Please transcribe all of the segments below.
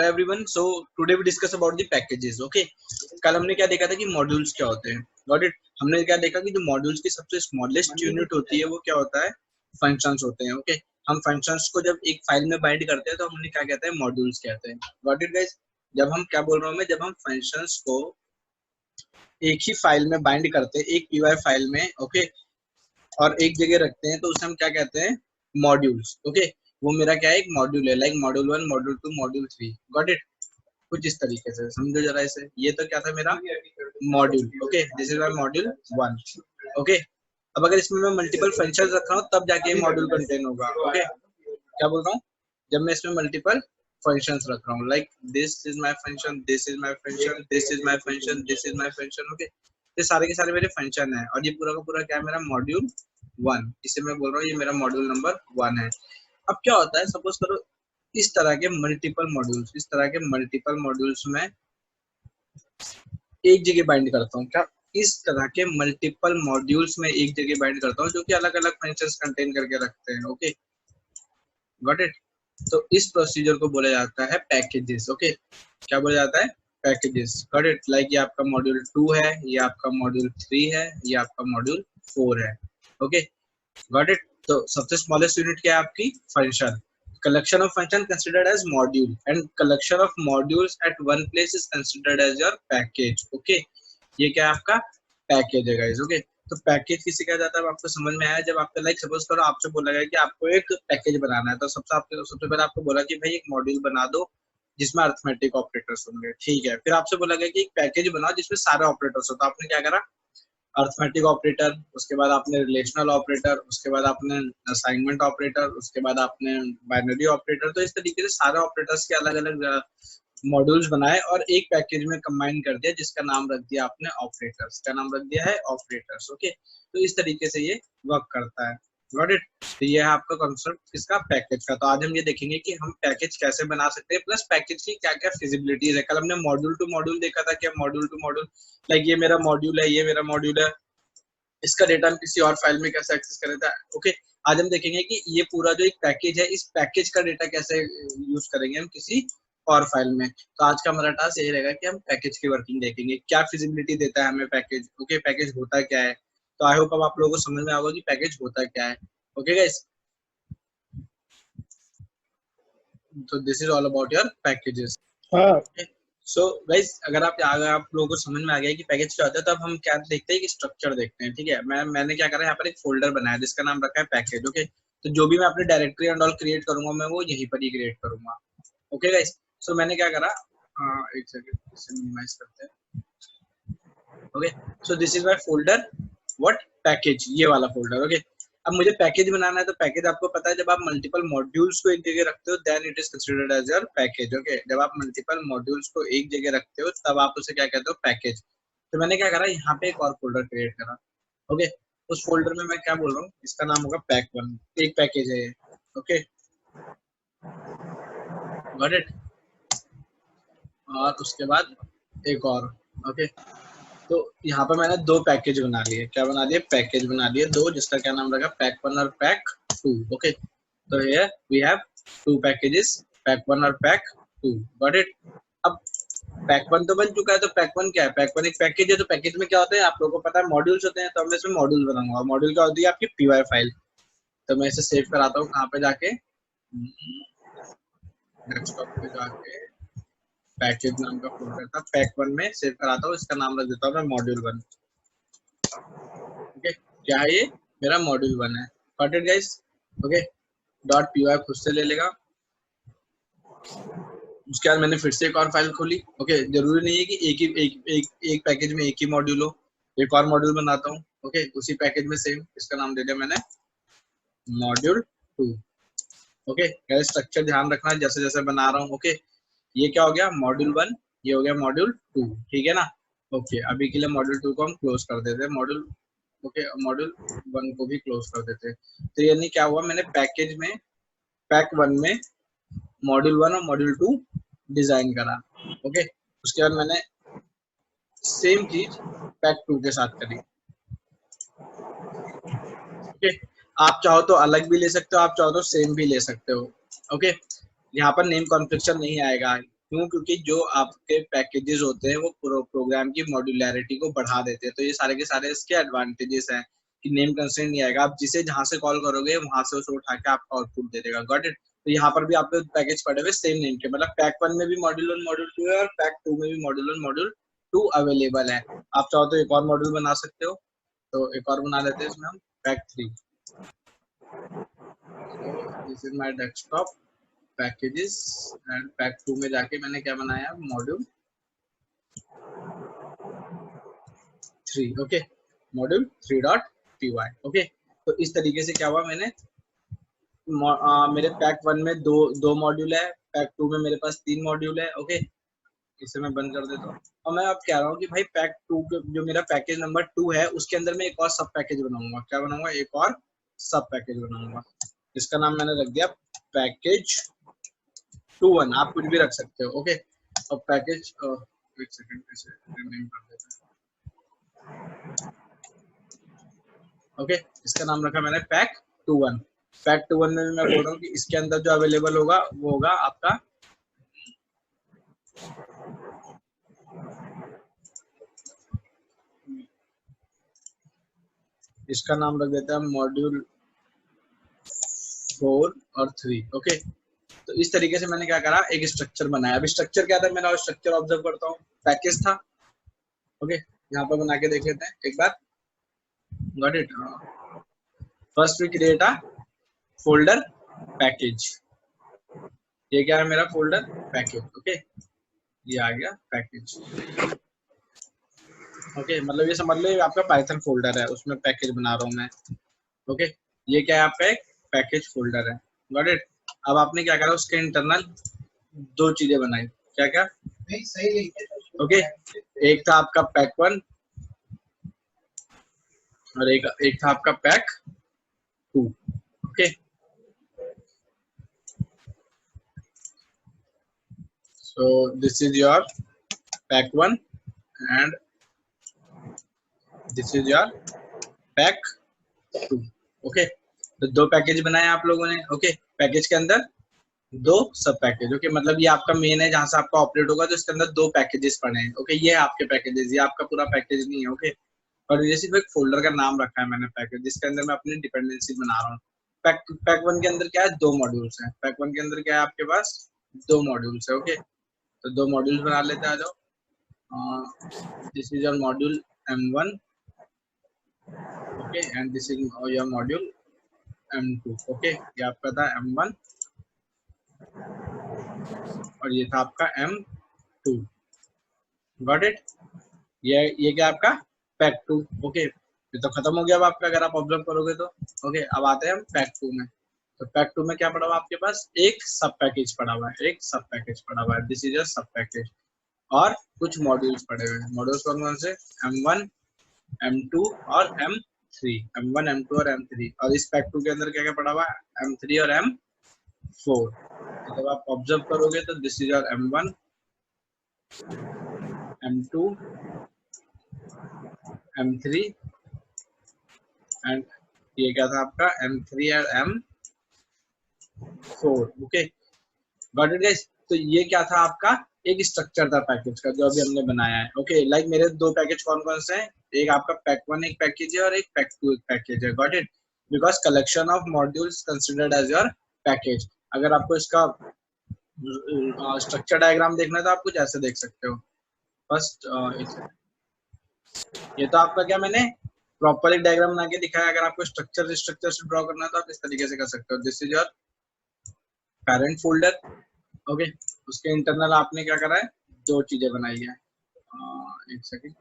everyone. So today we discuss about the packages. Okay. कल हमने क्या देखा था कि मॉड्यूल्स क्या होते हैं. Got it? हमने क्या देखा कि जो मॉड्यूल्स की सबसे स्मॉलेस्ट यूनिट होती है वो क्या होता है, फंक्शंस होते हैं. ओके. हम फंक्शंस को जब एक फाइल में बाइंड करते हैं तो हमने क्या कहते हैं, मॉड्यूल्स कहते हैं. Got it guys? जब हम क्या बोल रहा हूँ मैं, जब हम फंक्शंस को एक ही फाइल में बाइंड करते हैं, एक py फाइल में, ओके, और एक जगह रखते हैं तो उसे हम क्या कहते हैं, मॉड्यूल्स. ओके. वो मेरा क्या है, एक मॉड्यूल है, like module 1, module 2, module 3. Got it? कुछ इस तरीके से समझो जरा इसे. ये तो क्या था मेरा module. Okay, this is my module 1. Okay. अब अगर इसमें मैं मल्टीपल फंक्शंस रख रहा हूँ तब जाके मॉड्यूल कंटेन होगा. ओके. क्या बोल रहा हूँ, जब मैं इसमें मल्टीपल फंक्शंस रख रहा हूँ, like this is my function, this is my function, this is my function, this is my function. Okay. ये सारे के सारे मेरे फंक्शन है और ये पूरा का पूरा क्या है, मेरा मॉड्यूल 1. इसे मैं बोल रहा हूँ ये मेरा मॉड्यूल नंबर 1 है. अब क्या होता है, सपोज करो इस तरह के मल्टीपल मॉड्यूल्स में एक जगह बाइंड करता हूँ. क्या इस तरह के मल्टीपल मॉड्यूल्स में एक जगह बाइंड करता हूँ जो कि अलग अलग फंक्शंस कंटेन करके रखते हैं. ओके. Got it? तो इस प्रोसीजर को बोला जाता है पैकेजेस. ओके. क्या बोला जाता है, पैकेजेस. Got it? लाइक ये आपका मॉड्यूल 2 है, ये आपका मॉड्यूल 3 है, ये आपका मॉड्यूल 4 है. ओके. Got it? तो सबसे स्मॉलेस्ट यूनिट क्या है आपकी, function. Collection of function considered as module and collection of modules at one place is considered as your package. Okay, ये क्या है आपका पैकेज है गाइस. ओके. तो पैकेज किसे कहा जाता है, आपको समझ में आया? जब आपको लाइक सपोज करो आपसे बोला गया कि आपको एक पैकेज बनाना है, तो सबसे पहले आपको बोला कि भाई एक मॉड्यूल बना दो जिसमें अरिथमेटिक ऑपरेटर्स होंगे. ठीक है. फिर आपसे बोला गया कि एक पैकेज बनाओ जिसमें सारे ऑपरेटर्स हो. तो आपने क्या करा, अरिथमेटिक ऑपरेटर, उसके बाद आपने रिलेशनल ऑपरेटर, उसके बाद आपने असाइनमेंट ऑपरेटर, उसके बाद आपने बाइनरी ऑपरेटर. तो इस तरीके से सारे ऑपरेटर्स के अलग अलग मॉड्यूल्स बनाए और एक पैकेज में कंबाइन कर दिया जिसका नाम रख दिया आपने ऑपरेटर्स. का नाम रख दिया है ऑपरेटर्स. ओके. तो इस तरीके से ये वर्क करता है. Got it? तो ये है आपका कॉन्सेप्ट किसका, पैकेज का. तो आज हम ये देखेंगे कि हम पैकेज कैसे बना सकते हैं, प्लस पैकेज की क्या क्या फिजिबिलिटीज है. कल हमने मॉड्यूल टू मॉड्यूल देखा था कि मॉड्यूल टू मॉड्यूल, लाइक ये मेरा मॉड्यूल है, ये मेरा मॉड्यूल है, इसका डेटा हम किसी और फाइल में कैसे एक्सेस कर रहे थे. ओके. आज हम देखेंगे कि ये पूरा जो एक पैकेज है, इस पैकेज का डेटा कैसे यूज करेंगे हम किसी और फाइल में. तो आज का हमारा टास्क यही रहेगा कि हम पैकेज की वर्किंग देखेंगे, क्या फिजिबिलिटी देता है हमें पैकेज. ओके. पैकेज होता क्या है. तो आई होप अब आप लोगों को समझ में आएगा कि पैकेज होता क्या है. ओके गाइस, तो this is all about your packages. So guys, अगर आप लोगों को समझ में आ गया कि पैकेज क्या होता है, तो अब हम क्या देखते हैं कि स्ट्रक्चर देखते हैं. ठीक है. मैंने क्या करा, यहाँ पर एक फोल्डर बनाया जिसका नाम रखा है पैकेज. ओके. तो जो भी मैं अपनी डायरेक्टरी एंड ऑल क्रिएट करूंगा मैं वो यहीं पर ही क्रिएट करूंगा. Okay guys. सो मैंने क्या करा, एक सेकंड इसे मिनिमाइज करते हैं. Okay. So this is my folder, what, package, ये वाला फोल्डर. ओके. अब मुझे पैकेज बनाना है, तो पैकेज आपको पता है जब आप मल्टीपल मॉड्यूल्स को एक जगह रखते हो then it is considered as your package. Okay. जब आप मल्टीपल मॉड्यूल्स को एक जगह रखते हो तब आप उसे क्या कहते हो, पैकेज. तो मैंने क्या करा, यहाँ पे एक और फोल्डर क्रिएट करा. ओके. उस फोल्डर में मैं क्या बोल रहा हूँ, इसका नाम होगा पैक1. एक पैकेज है ये. ओके. Got it? और उसके बाद एक और. ओके. तो यहाँ पर मैंने दो पैकेज बना लिए. क्या बना लिए, पैकेज बना लिए दो, जिसका क्या नाम रखा, पैक1 और पैक2. ओके. तो here we have two packages, पैक1 और पैक2. Got it? अब पैक1 तो बन चुका है, तो पैक1 क्या है, पैक1 एक पैकेज है. तो पैकेज में क्या होता है आप लोगों को पता है, मॉड्यूल्स होते हैं. तो मैं इसमें मॉड्यूल बनाऊंगा. मॉड्यूल क्या होती है, आपकी py फाइल. तो मैं इसे सेव कराता हूँ कहाँ पे जाके, डेस्कटॉप पे जाके पैकेज नाम का फोल्डर था, पैक1 में सेव कराता हूँ. इसका नाम रख देता हूँ मैं मॉड्यूल 1. ओके. क्या है ये, मेरा मॉड्यूल 1 है. Got it guys? Okay. Dot py खुद से ले लेगा. उसके बाद मैंने फिर से एक और फाइल खोली. ओके. जरूरी नहीं है कि एक पैकेज में एक ही मॉड्यूल हो. एक और मॉड्यूल बनाता हूँ. ओके. उसी पैकेज में सेम, इसका नाम दे दिया मैंने मॉड्यूल 2. ओके. स्ट्रक्चर ध्यान रखना जैसे जैसे बना रहा हूँ. ओके. ये क्या हो गया, मॉड्यूल 1, ये हो गया मॉड्यूल 2. ठीक है ना. ओके. अभी के लिए मॉड्यूल 2 को हम क्लोज कर देते हैं. मॉड्यूल, ओके, मॉड्यूल 1 को भी क्लोज कर देते हैं. तो यानी क्या हुआ, मैंने पैकेज में पैक1 में मॉड्यूल 1 और मॉड्यूल 2 डिजाइन करा. ओके. उसके बाद मैंने सेम चीज पैक2 के साथ करी. ओके. आप चाहो तो अलग भी ले सकते हो, आप चाहो तो सेम भी ले सकते हो. ओके. यहाँ पर नेम कॉन्फ्लिक्शन नहीं आएगा. क्यों? क्योंकि जो आपके पैकेजेस होते हैं वो प्रोग्राम की मॉड्यूलैरिटी को बढ़ा देते हैं। तो ये सारे के सारे इसके एडवांटेजेस हैं कि नेम कंस्ट्रेंट नहीं आएगा, आप जिसे जहां से कॉल करोगे वहां से उसे उठा के आपका आउटपुट दे देगा। Got it? तो यहाँ पर भी आपके पैकेज पड़े हुए सेम नेम के, मतलब पैक 1 में भी मॉड्यूल 1 मॉड्यूल 2 है और पैक 2 में भी मॉड्यूल 1 मॉड्यूल 2 अवेलेबल है। आप चाहो तो एक और मॉड्यूल बना सकते हो, तो एक और बना लेते हैं इसमें हम pack 3। This is my desktop packages and pack 2 में जाके मैंने क्या बनाया, module 3। Okay, module 3.py। Okay, तो इस तरीके से क्या हुआ, मैंने मेरे पैक 1 में दो मॉड्यूल है, पैक 2 में मेरे पास 3 मॉड्यूल है। ओके, इसे मैं बंद कर देता हूँ। और मैं अब कह रहा हूँ कि भाई पैक 2 जो मेरा पैकेज नंबर 2 है उसके अंदर मैं एक और सब पैकेज बनाऊंगा। क्या बनाऊंगा? एक और सब पैकेज बनाऊंगा। इसका नाम मैंने रख दिया पैकेज 2.1। आप कुछ भी रख सकते हो। ओके, और पैकेज एक सेकंड इसे रिनेम कर देता हूँ। ओके, इसका नाम रखा मैंने पैक 2.1। पैक 2.1 में मैं बोल रहा हूँ कि इसके अंदर जो अवेलेबल होगा वो होगा आपका इसका नाम रख देते हैं मॉड्यूल 4 और 3। ओके, तो इस तरीके से मैंने क्या करा, एक स्ट्रक्चर बनाया। अभी स्ट्रक्चर क्या था मेरा, स्ट्रक्चर ऑब्जर्व करता हूँ, पैकेज था। ओके, यहाँ पर बना के देख लेते हैं एक बार। Got it? First we create a folder package. ये क्या है मेरा फोल्डर पैकेज। ओके, ये आ गया पैकेज। ओके, मतलब ये समझ लो आपका पाइथन फोल्डर है, उसमें पैकेज बना रहा हूँ मैं। ओके, ये क्या है आपका एक पैकेज फोल्डर है। Got it? अब आपने क्या करा, उसके इंटरनल दो चीजें बनाई। क्या क्या? ओके, एक था आपका पैक 1 और एक था आपका pack 2। Okay, so this is your pack 1 and this is your pack 2। Okay, तो दो पैकेज बनाए आप लोगों ने। ओके, पैकेज के अंदर दो सब पैकेज। ओके, मतलब ये आपका मेन है जहां से आपका ऑपरेट होगा, तो इसके अंदर दो पैकेजेस पड़े हैं। ओके, ये आपके पैकेजेस, ये आपका पूरा पैकेज नहीं है। ओके, और ये सिर्फ एक फोल्डर का नाम रखा है मैंने पैकेज, जिसके अंदर मैं अपनी डिपेंडेंसी बना रहा हूँ। पैक 1 के अंदर क्या है, दो मॉड्यूल्स हैं। पैक 1 के अंदर क्या है आपके पास, दो मॉड्यूल्स है। ओके, तो दो मॉड्यूल्स बना लेते हैं, आ जाओ। This is your module M1। Okay, and this is your module M2। Okay, ये आपका था M1 और ये था आपका M2। Got it? ये क्या आपका पैक 2। ओके, ये तो खत्म हो गया अब आपका, अगर आप ऑब्जर्व करोगे तो। ओके, अब आते हैं हम पैक 2 में। तो पैक 2 में क्या पड़ा हुआ आपके पास, एक सब पैकेज पड़ा हुआ है, एक सब पैकेज पड़ा हुआ है। दिस इज अ सब पैकेज, और कुछ मॉड्यूल्स पड़े हुए हैं। मॉड्यूल्स कौन कौन से? M1 M2 और M3। M1 M2 और M3। और इस पैक 2 के अंदर क्या क्या पड़ा हुआ है, M3 और M4। तो जब आप ऑब्जर्व करोगे तो this is your M1 M2 M3 and ये क्या था आपका M3 और M4। Okay, got it guys? तो ये क्या था आपका, एक स्ट्रक्चर था पैकेज का जो अभी हमने बनाया है। ओके, लाइक मेरे दो पैकेज कौन कौन से हैं, एक आपका पैक 1 एक पैकेज है और एक पैक 2 एक पैकेज है। Got it? Because collection of modules considered as your package. अगर आपको इसका स्ट्रक्चर डायग्राम देखना है तो आप कुछ ऐसे देख सकते हो। फर्स्ट ये तो आपका क्या मैंने प्रॉपर एक डायग्राम बना के दिखाया। अगर आपको स्ट्रक्चर से ड्रॉ करना है तो आप इस तरीके से कर सकते हो। This is your parent folder. Okay, उसके इंटरनल आपने क्या करा है, दो चीजें बनाई है। एक सेकंड,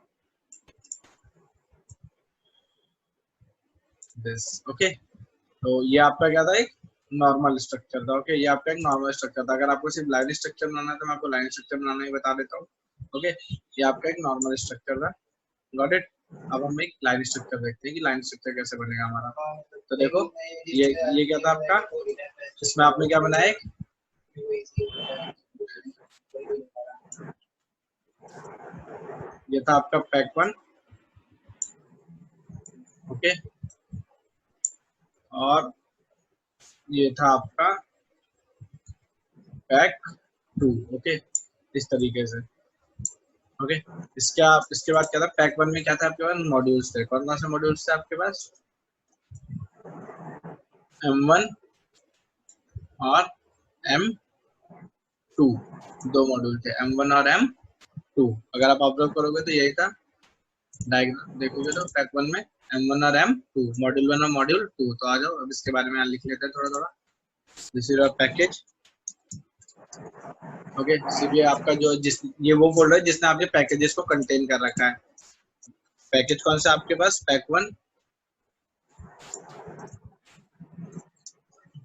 दिस। ओके, तो ये आपका क्या था, एक नॉर्मल स्ट्रक्चर था। ओके, ये आपका एक नॉर्मल स्ट्रक्चर था। अगर आपको सिर्फ लाइन स्ट्रक्चर बनाना है तो मैं आपको लाइन स्ट्रक्चर बनाना ही बता देता हूँ। ओके, ये आपका एक नॉर्मल स्ट्रक्चर था। Got it? अब हम एक लाइन स्ट्रक्चर देखते हैं कि लाइन स्ट्रक्चर कैसे बनेगा हमारा। तो देखो, ये क्या था आपका, इसमें आपने क्या बनाया, एक ये था आपका पैक 1। ओके, और ये था आपका पैक 2। ओके, इस तरीके से। ओके, इसके बाद क्या था, पैक 1 में क्या था आपके पास, मॉड्यूल्स थे। कौन कौन से मॉड्यूल्स थे आपके पास, M1 और M2, दो मॉड्यूल थे M1 और M2। अगर आप ऑब्जर्व करोगे तो यही था, डायग्राम देखोगे तो पैक 1 में M1 और M2, मॉड्यूल 1 और मॉड्यूल 2। तो आ जाओ अब इसके बारे में लिख लेते हैं थोड़ा थोड़ा। This is your package. Okay, CBA आपका जो ये वो फोल्डर है जिसने आपके पैकेजेस को कंटेन कर रखा है। पैकेज कौन सा आपके पास, पैक 1,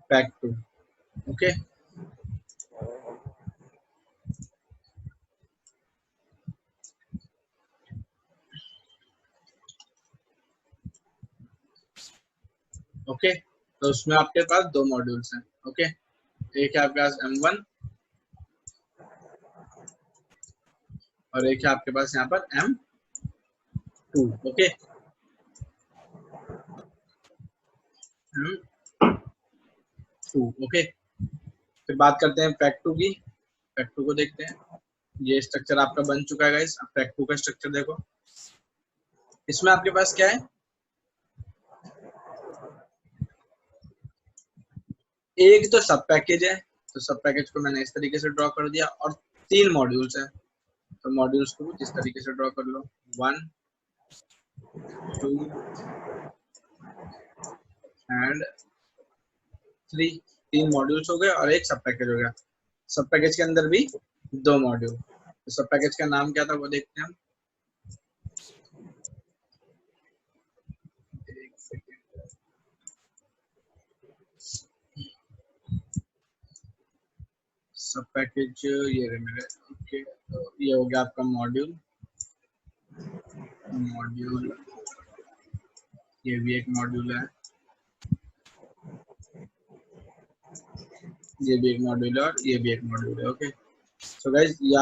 पैक 2। ओके, ओके, तो उसमें आपके पास दो मॉड्यूल्स हैं। ओके, एक है आपके पास M1 और एक है आपके पास यहाँ पर M2। Okay, M2। ओके, फिर बात करते हैं पैक 2 की। पैक 2 को देखते हैं। ये स्ट्रक्चर आपका बन चुका है गाइस। अब पैक 2 का स्ट्रक्चर देखो। इसमें आपके पास क्या है, एक तो सब पैकेज है, तो सब पैकेज को मैंने इस तरीके से ड्रॉ कर दिया, और 3 मॉड्यूल्स है, तो मॉड्यूल्स को इस तरीके से ड्रॉ कर लो। 1 2 एंड 3, 3 मॉड्यूल्स हो गए और एक सब पैकेज हो गया। सब पैकेज के अंदर भी 2 मॉड्यूल। तो सब पैकेज का नाम क्या था वो देखते हैं हम। सब पैकेज ये रहे मेरे। ओके, तो ये हो गया आपका मॉड्यूल। ये भी एक मॉड्यूल है, ये भी एक मॉड्यूल है और ये भी एक मॉड्यूल है। ओके, सो गाइस ये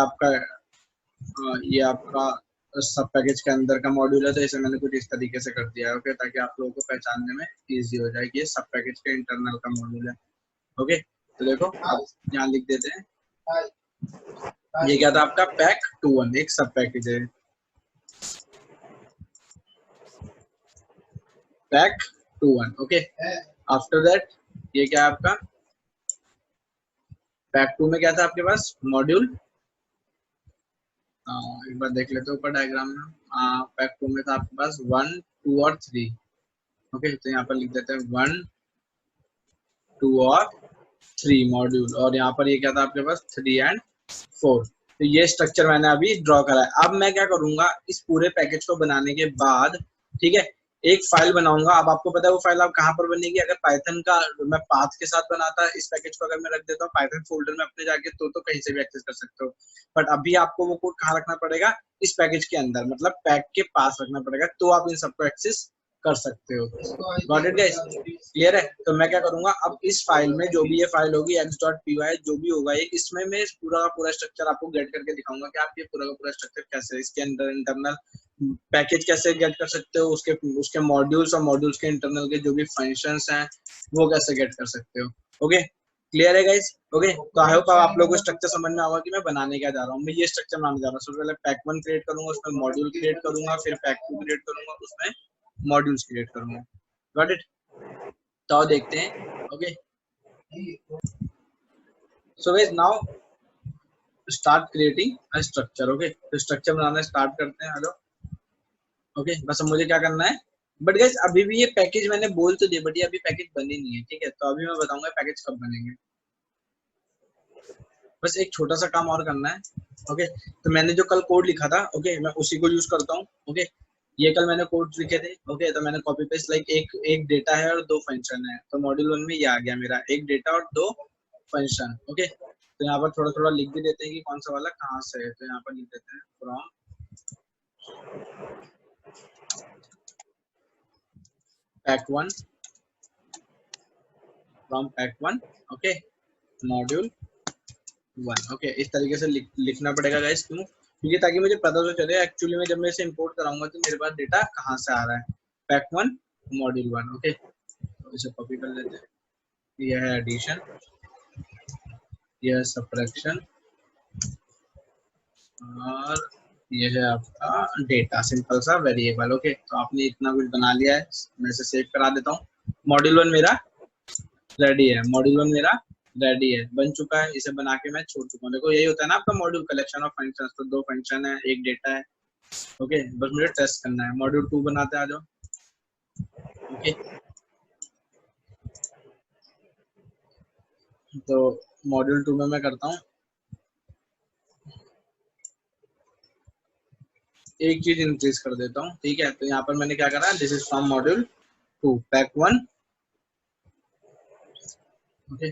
आपका सब पैकेज के अंदर का मॉड्यूल है, तो इसे मैंने कुछ इस तरीके से कर दिया है। ओके, ताकि आप लोगों को पहचानने में इजी हो जाए कि ये सब पैकेज के इंटरनल का मॉड्यूल है। ओके, तो देखो आप यहाँ लिख देते हैं, ये क्या था आपका पैक 2.1, एक सब पैकेज है पैक 2.1। ओके, आफ्टर दैट ये क्या है आपका पैक 2 में क्या था आपके पास, मॉड्यूल, एक बार देख लेते हैं ऊपर डायग्राम में। पैक 2 में था आपके पास 1 2 और 3। ओके, तो यहाँ पर लिख देते हैं 1 2 और 3 मॉड्यूल, और यहाँ पर ये क्या था आपके पास 3 एंड 4। तो ये स्ट्रक्चर मैंने अभी ड्रॉ करा है। अब मैं क्या करूंगा, इस पूरे पैकेज को बनाने के बाद, ठीक है, एक फाइल बनाऊंगा। अब आपको पता है वो फाइल आप कहाँ पर बनेगी, अगर पाइथन का मैं पाथ के साथ बनाता इस पैकेज को, अगर मैं रख देता हूँ पाइथन फोल्डर में अपने जाके, तो कहीं से भी एक्सेस कर सकते हो। बट अभी आपको वो कोड कहाँ रखना पड़ेगा, इस पैकेज के अंदर, मतलब पैक के पास रखना पड़ेगा, तो आप इन सबको एक्सेस कर सकते हो। गॉट इट गाइस, क्लियर है। तो मैं क्या करूंगा, अब इस फाइल में जो भी ये फाइल होगी x.py जो भी होगा ये, इसमें मैं इस पूरा का पूरा स्ट्रक्चर आपको गेट करके दिखाऊंगा कि आप ये पूरा का पूरा स्ट्रक्चर कैसे, इसके अंदर इंटरनल पैकेज कैसे गेट कर सकते हो, उसके मॉड्यूल्स और मॉड्यूल्स के इंटरनल के जो भी फंक्शंस हैं वो कैसे गेट कर सकते हो। ओके, क्लियर है गाइस। ओके, तो आई होप आप लोगों को स्ट्रक्चर समझ में आएगा कि मैं बनाने क्या जा रहा हूँ। मैं ये स्ट्रक्चर बनाने जा रहा हूँ। सबसे पहले पैक 1 क्रिएट करूंगा, उसमें मॉड्यूल क्रिएट करूंगा, फिर पैक 2 क्रिएट करूंगा, उसमें मॉड्यूल्स क्रिएट करूंगा। गॉट इट, तो देखते हैं। Okay, so guys now start creating a structure. Okay, तो स्ट्रक्चर बनाना स्टार्ट करते हैं। हेलो, ओके, बस मुझे क्या करना है, बट गाइस अभी भी ये पैकेज मैंने बोल तो दिया, बट ये अभी पैकेज बने नहीं है, ठीक है। तो अभी मैं बताऊंगा पैकेज कब बनेंगे। बस एक छोटा सा काम और करना है। ओके, तो मैंने जो कल कोड लिखा था, ओके, मैं उसी को यूज करता हूँ। ओके, ये कल मैंने कोड लिखे थे। ओके, तो मैंने कॉपी पेस्ट, लाइक एक डेटा है और 2 फंक्शन है, तो मॉड्यूल 1 में ये आ गया मेरा, एक डेटा और 2 फंक्शन। ओके, तो यहाँ पर थोड़ा थोड़ा लिख भी देते हैं कि कौन सा वाला कहाँ से है। तो यहाँ पर लिख देते हैं from pack 1, from pack 1, okay, module 1। Okay, इस तरीके से लिखना पड़ेगा गाइस, क्यों, क्योंकि ताकि मुझे पता तो चले एक्चुअली में जब मैं इसे इंपोर्ट कराऊंगा तो मेरे पास डेटा कहाँ से आ रहा है। Pack 1 module 1। ओके, तो इसे कॉपी कर लेते हैं। यह है एडिशन, यह है सब्ट्रैक्शन, और ये है आपका डेटा, सिंपल सा वेरिएबल। ओके, तो आपने इतना कुछ बना लिया है, मैं इसे सेव करा देता हूँ। मॉड्यूल 1 मेरा रेडी है, मॉड्यूल 1 मेरा रेडी है, बन चुका है। इसे बना के मैं छोड़ चुका हूँ। देखो यही होता है ना आपका मॉड्यूल, कलेक्शन ऑफ फंक्शंस। तो 2 फंक्शन है, एक डेटा है। ओके, बस मुझे टेस्ट करना है। मॉड्यूल 2 बनाते हैं, आ जाओ। ओके, तो मॉड्यूल 2 में मैं करता हूँ एक चीज इंक्रीज कर देता हूँ। ठीक है, तो यहाँ पर मैंने क्या करा, this is from module 2 pack 1। Okay,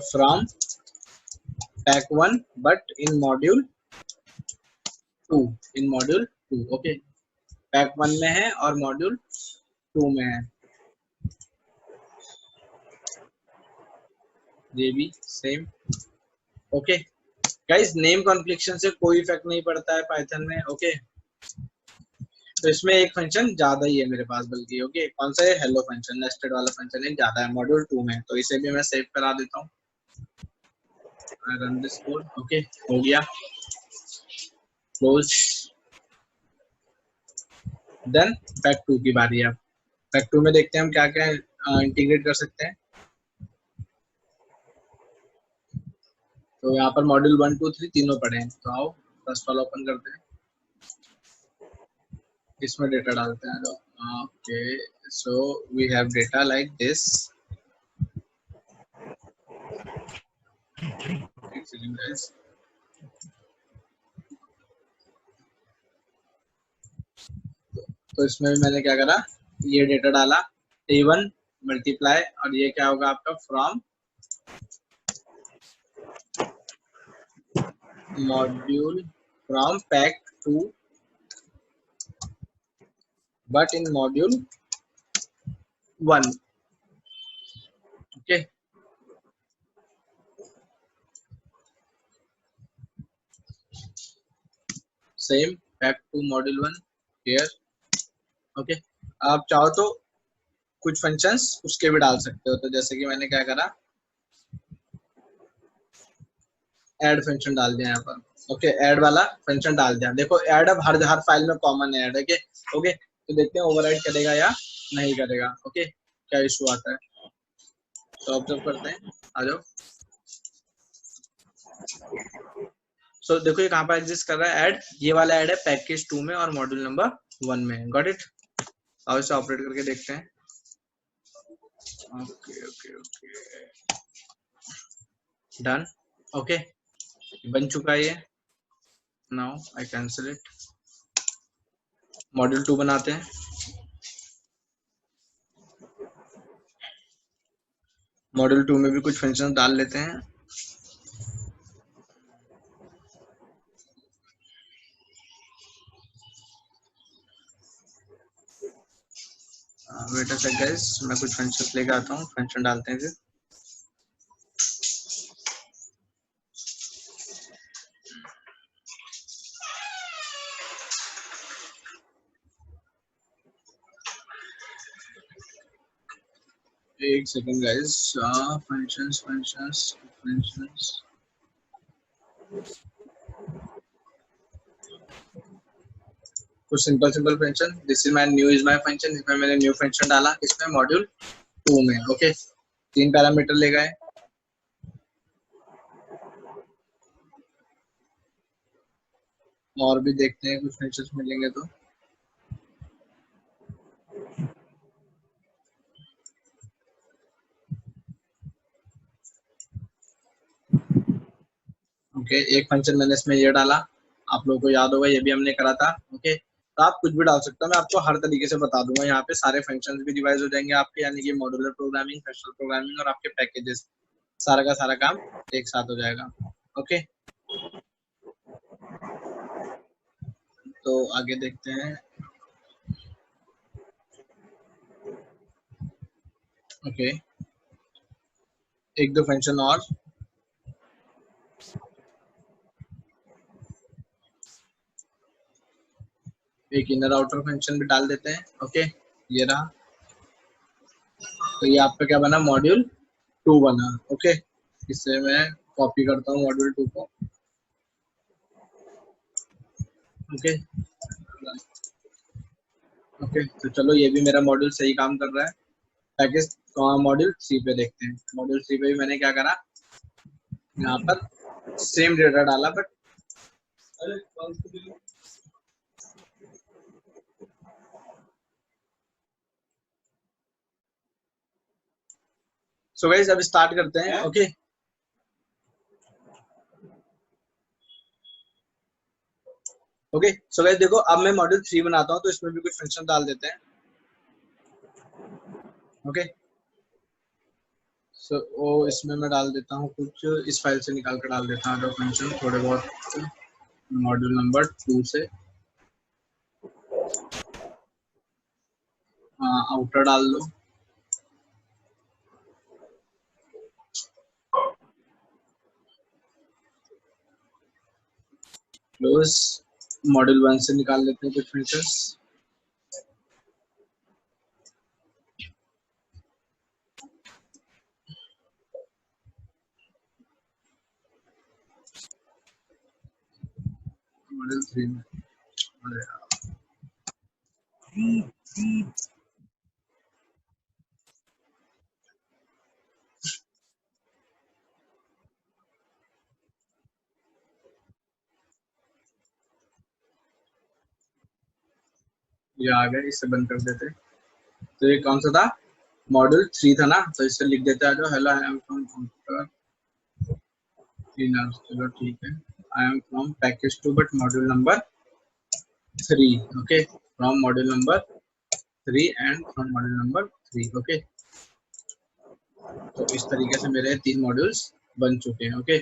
from pack 1 but in module 2, in module 2। Okay, pack 1 में है और मॉड्यूल 2 में है, ये भी सेम। ओके गाइस, नेम कॉन्फ्लिक्शन से कोई इफेक्ट नहीं पड़ता है पाइथन में। ओके, तो इसमें एक फंक्शन ज्यादा ही है मेरे पास, बल्कि ओके कौन सा है, हेलो फंक्शन, नेस्टेड वाला फंक्शन एक ज्यादा है मॉड्यूल 2 में। तो इसे भी मैं सेव करा देता हूँ, रन दिस कोड। ओके, हो गया, क्लोज। देन पैक 2 की बारी है। पैक 2 में देखते हैं हम क्या क्या इंटीग्रेट कर सकते हैं। तो यहाँ पर मॉड्यूल 1 2 3 तीनों पड़े हैं, तो आओ फर्स्ट वाला ओपन करते हैं, इसमें डेटा डालते हैं। Okay, so we have data like this. तो इसमें भी मैंने क्या करा, ये डेटा डाला a1 मल्टीप्लाई, और ये क्या होगा आपका, from module, from pack 2 but in module 1। Okay, same pack 2 module 1 here. Okay, आप चाहो तो कुछ फंक्शंस उसके भी डाल सकते हो। तो जैसे कि मैंने क्या करा, ऐड फंक्शन डाल दिया यहाँ पर। ओके, ऐड वाला फंक्शन डाल दिया। देखो ऐड अब हर फाइल में कॉमन है ऐड। ओके ओके, तो देखते हैं ओवरराइड करेगा या नहीं करेगा। ओके, क्या इशू आता है, तो ऑब्जर्व करते हैं, आ जाओ। सो देखो ये कहाँ पर एग्जिस्ट कर रहा है, ऐड, ये वाला ऐड है पैकेज 2 में और मॉड्यूल नंबर 1 में। Got it. और इसे ऑपरेट करके देखते हैं। Okay okay okay, done. Okay, बन चुका है ये। Now I cancel it, module 2 बनाते हैं। मॉड्यूल 2 में भी कुछ फंक्शन डाल लेते हैं। वेट अ सेकंड गाइस, मैं कुछ फंक्शन लेके आता हूँ, फंक्शन डालते हैं फिर। एक second guys, functions functions functions, कुछ simple simple function. This is my new is my function, इसमें मैंने न्यू फंक्शन डाला, इसमें मॉड्यूल 2 में। ओके, 3 पैरामीटर ले गए। और भी देखते हैं कुछ फंक्शंस मिलेंगे तो। ओके, एक फंक्शन मैंने इसमें ये डाला, आप लोगों को याद होगा ये भी हमने करा था। ओके, तो आप कुछ भी डाल सकते हो, मैं आपको हर तरीके से बता दूंगा। यहाँ पे सारे फंक्शंस भी रिवाइज हो जाएंगे आपके, यानी कि मॉड्यूलर प्रोग्रामिंग, फंक्शनल प्रोग्रामिंग और आपके पैकेजेस, सारा का सारा काम एक साथ हो जाएगा। ओके, तो आगे देखते हैं। ओके, एक दो फंक्शन और। एक इनर आउटर फंक्शन भी डाल देते हैं। ओके, ये रहा। तो ये आपका क्या बना, मॉड्यूल 2 बना। ओके, इससे मैं कॉपी करता हूँ मॉड्यूल 2 को। ओके ओके, तो चलो ये भी मेरा मॉड्यूल सही काम कर रहा है। पैकेज मॉड्यूल 3 पे देखते हैं। मॉड्यूल 3 पे भी मैंने क्या करा, यहाँ पर सेम डेटा डाला, बट सो गाइस अब स्टार्ट करते हैं। ओके ओके, सो गाइस देखो, अब मैं मॉड्यूल 3 बनाता हूँ, तो इसमें भी कुछ फंक्शन डाल देते हैं। ओके सो इसमें मैं डाल देता हूँ कुछ, इस फाइल से निकाल कर डाल देता हूँ जो फंक्शन थोड़े बहुत मॉड्यूल नंबर 2 से। आउटर डाल दो, क्लोज। मॉड्यूल 1 से निकाल लेते हैं कुछ फीचर्स। मॉड्यूल 3 में ये आ गया, इसे बंद कर देते। तो ये कौन सा था, मॉड्यूल 3 था ना, तो इसे लिख देते हैं जो hello I am from computer cleaner. चलो ठीक है, I am from package 2 but module number 3। Okay, from module number 3 and from module number 3। Okay, तो इस तरीके से मेरे 3 मॉड्यूल्स बन चुके हैं। ओके,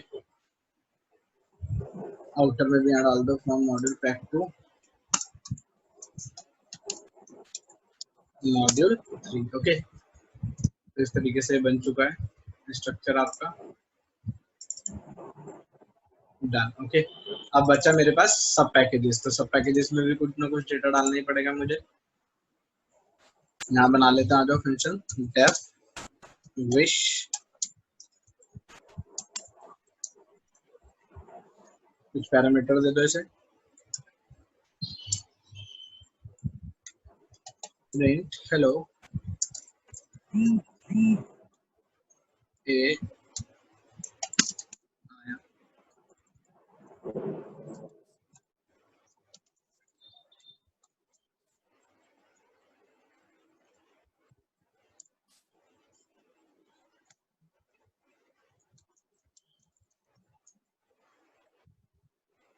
आउटर में भी यहाँ डाल दो from module pack 2 module 3। Okay, तो इस तरीके से बन चुका है स्ट्रक्चर आपका, डन। ओके, अब बचा मेरे पास सब पैकेजेस, तो सब पैकेजेस में भी कुछ ना कुछ डेटा डालना ही पड़ेगा मुझे। यहाँ बना लेते हैं जो फंक्शन डेफ विश कुछ पैरामीटर दे दो इसे, प्रिंट हेलो ए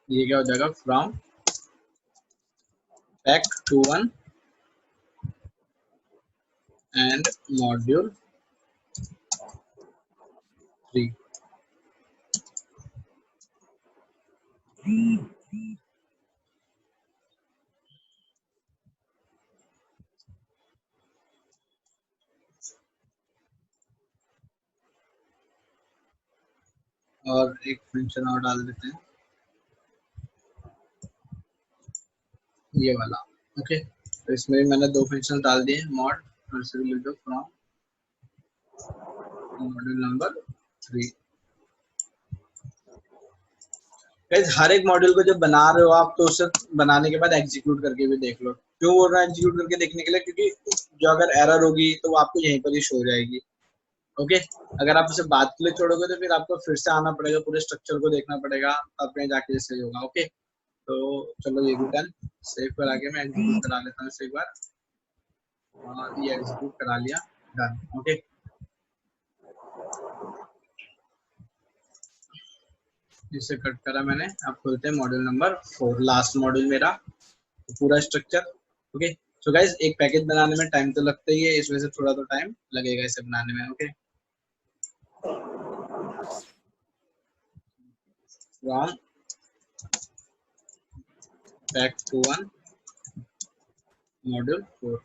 ये क्या हो जाएगा, फ्रॉम पैक 2.1 एंड मॉड्यूल 3। और एक फंक्शन और डाल देते हैं, ये वाला। ओके, तो इसमें भी मैंने 2 फंक्शन डाल दिए, मॉड और इसे लिख दो फ्रॉम मॉड्यूल नंबर 3। गाइस हर एक मॉड्यूल को जब बना रहे हो आप, तो उसे बनाने के बाद एग्जीक्यूट करके भी देख लो। क्यों बोल रहा है एग्जीक्यूट करके देखने के लिए, क्योंकि जो अगर एरर होगी तो वो आपको यहीं पर ही शो हो जाएगी। ओके, अगर आप उसे बात के लिए छोड़ोगे तो फिर आपको फिर से आना पड़ेगा, पूरे स्ट्रक्चर को देखना पड़ेगा, तब कहीं जाके सही होगा। ओके, तो चलो ये भी डन। सेव करा के मैं एग्जीक्यूट करा लेता हूँ एक बार, और ये एग्जीक्यूट करा लिया, डन। ओके, इसे कट करा मैंने। अब खोलते हैं मॉड्यूल नंबर 4, लास्ट मॉड्यूल मेरा, पूरा स्ट्रक्चर। ओके, सो गाइस एक पैकेज बनाने में टाइम तो लगता ही है, इस वजह से थोड़ा तो टाइम लगेगा इसे बनाने में। Okay, from pack 2.1 module 4।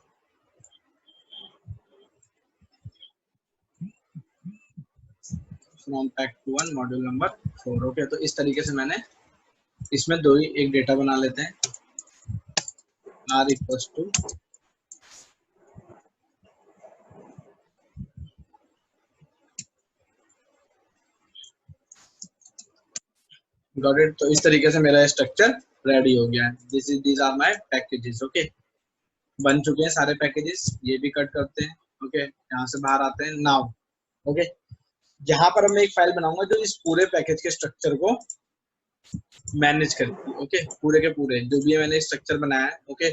From pack 2.1 module number 4। Okay, तो इस तरीके से मैंने इसमें दो ही एक डेटा बना लेते हैं, r equals to got it. तो इस तरीके से मेरा स्ट्रक्चर रेडी हो गया है। These are my packages. Okay, बन चुके हैं सारे पैकेजेस। ये भी कट करते हैं। ओके, यहाँ से बाहर आते हैं नाउ। ओके, यहाँ पर मैं एक फाइल बनाऊंगा जो इस पूरे पैकेज के स्ट्रक्चर को मैनेज करती है। ओके, पूरे के पूरे जो भी मैंने स्ट्रक्चर बनाया है। ओके,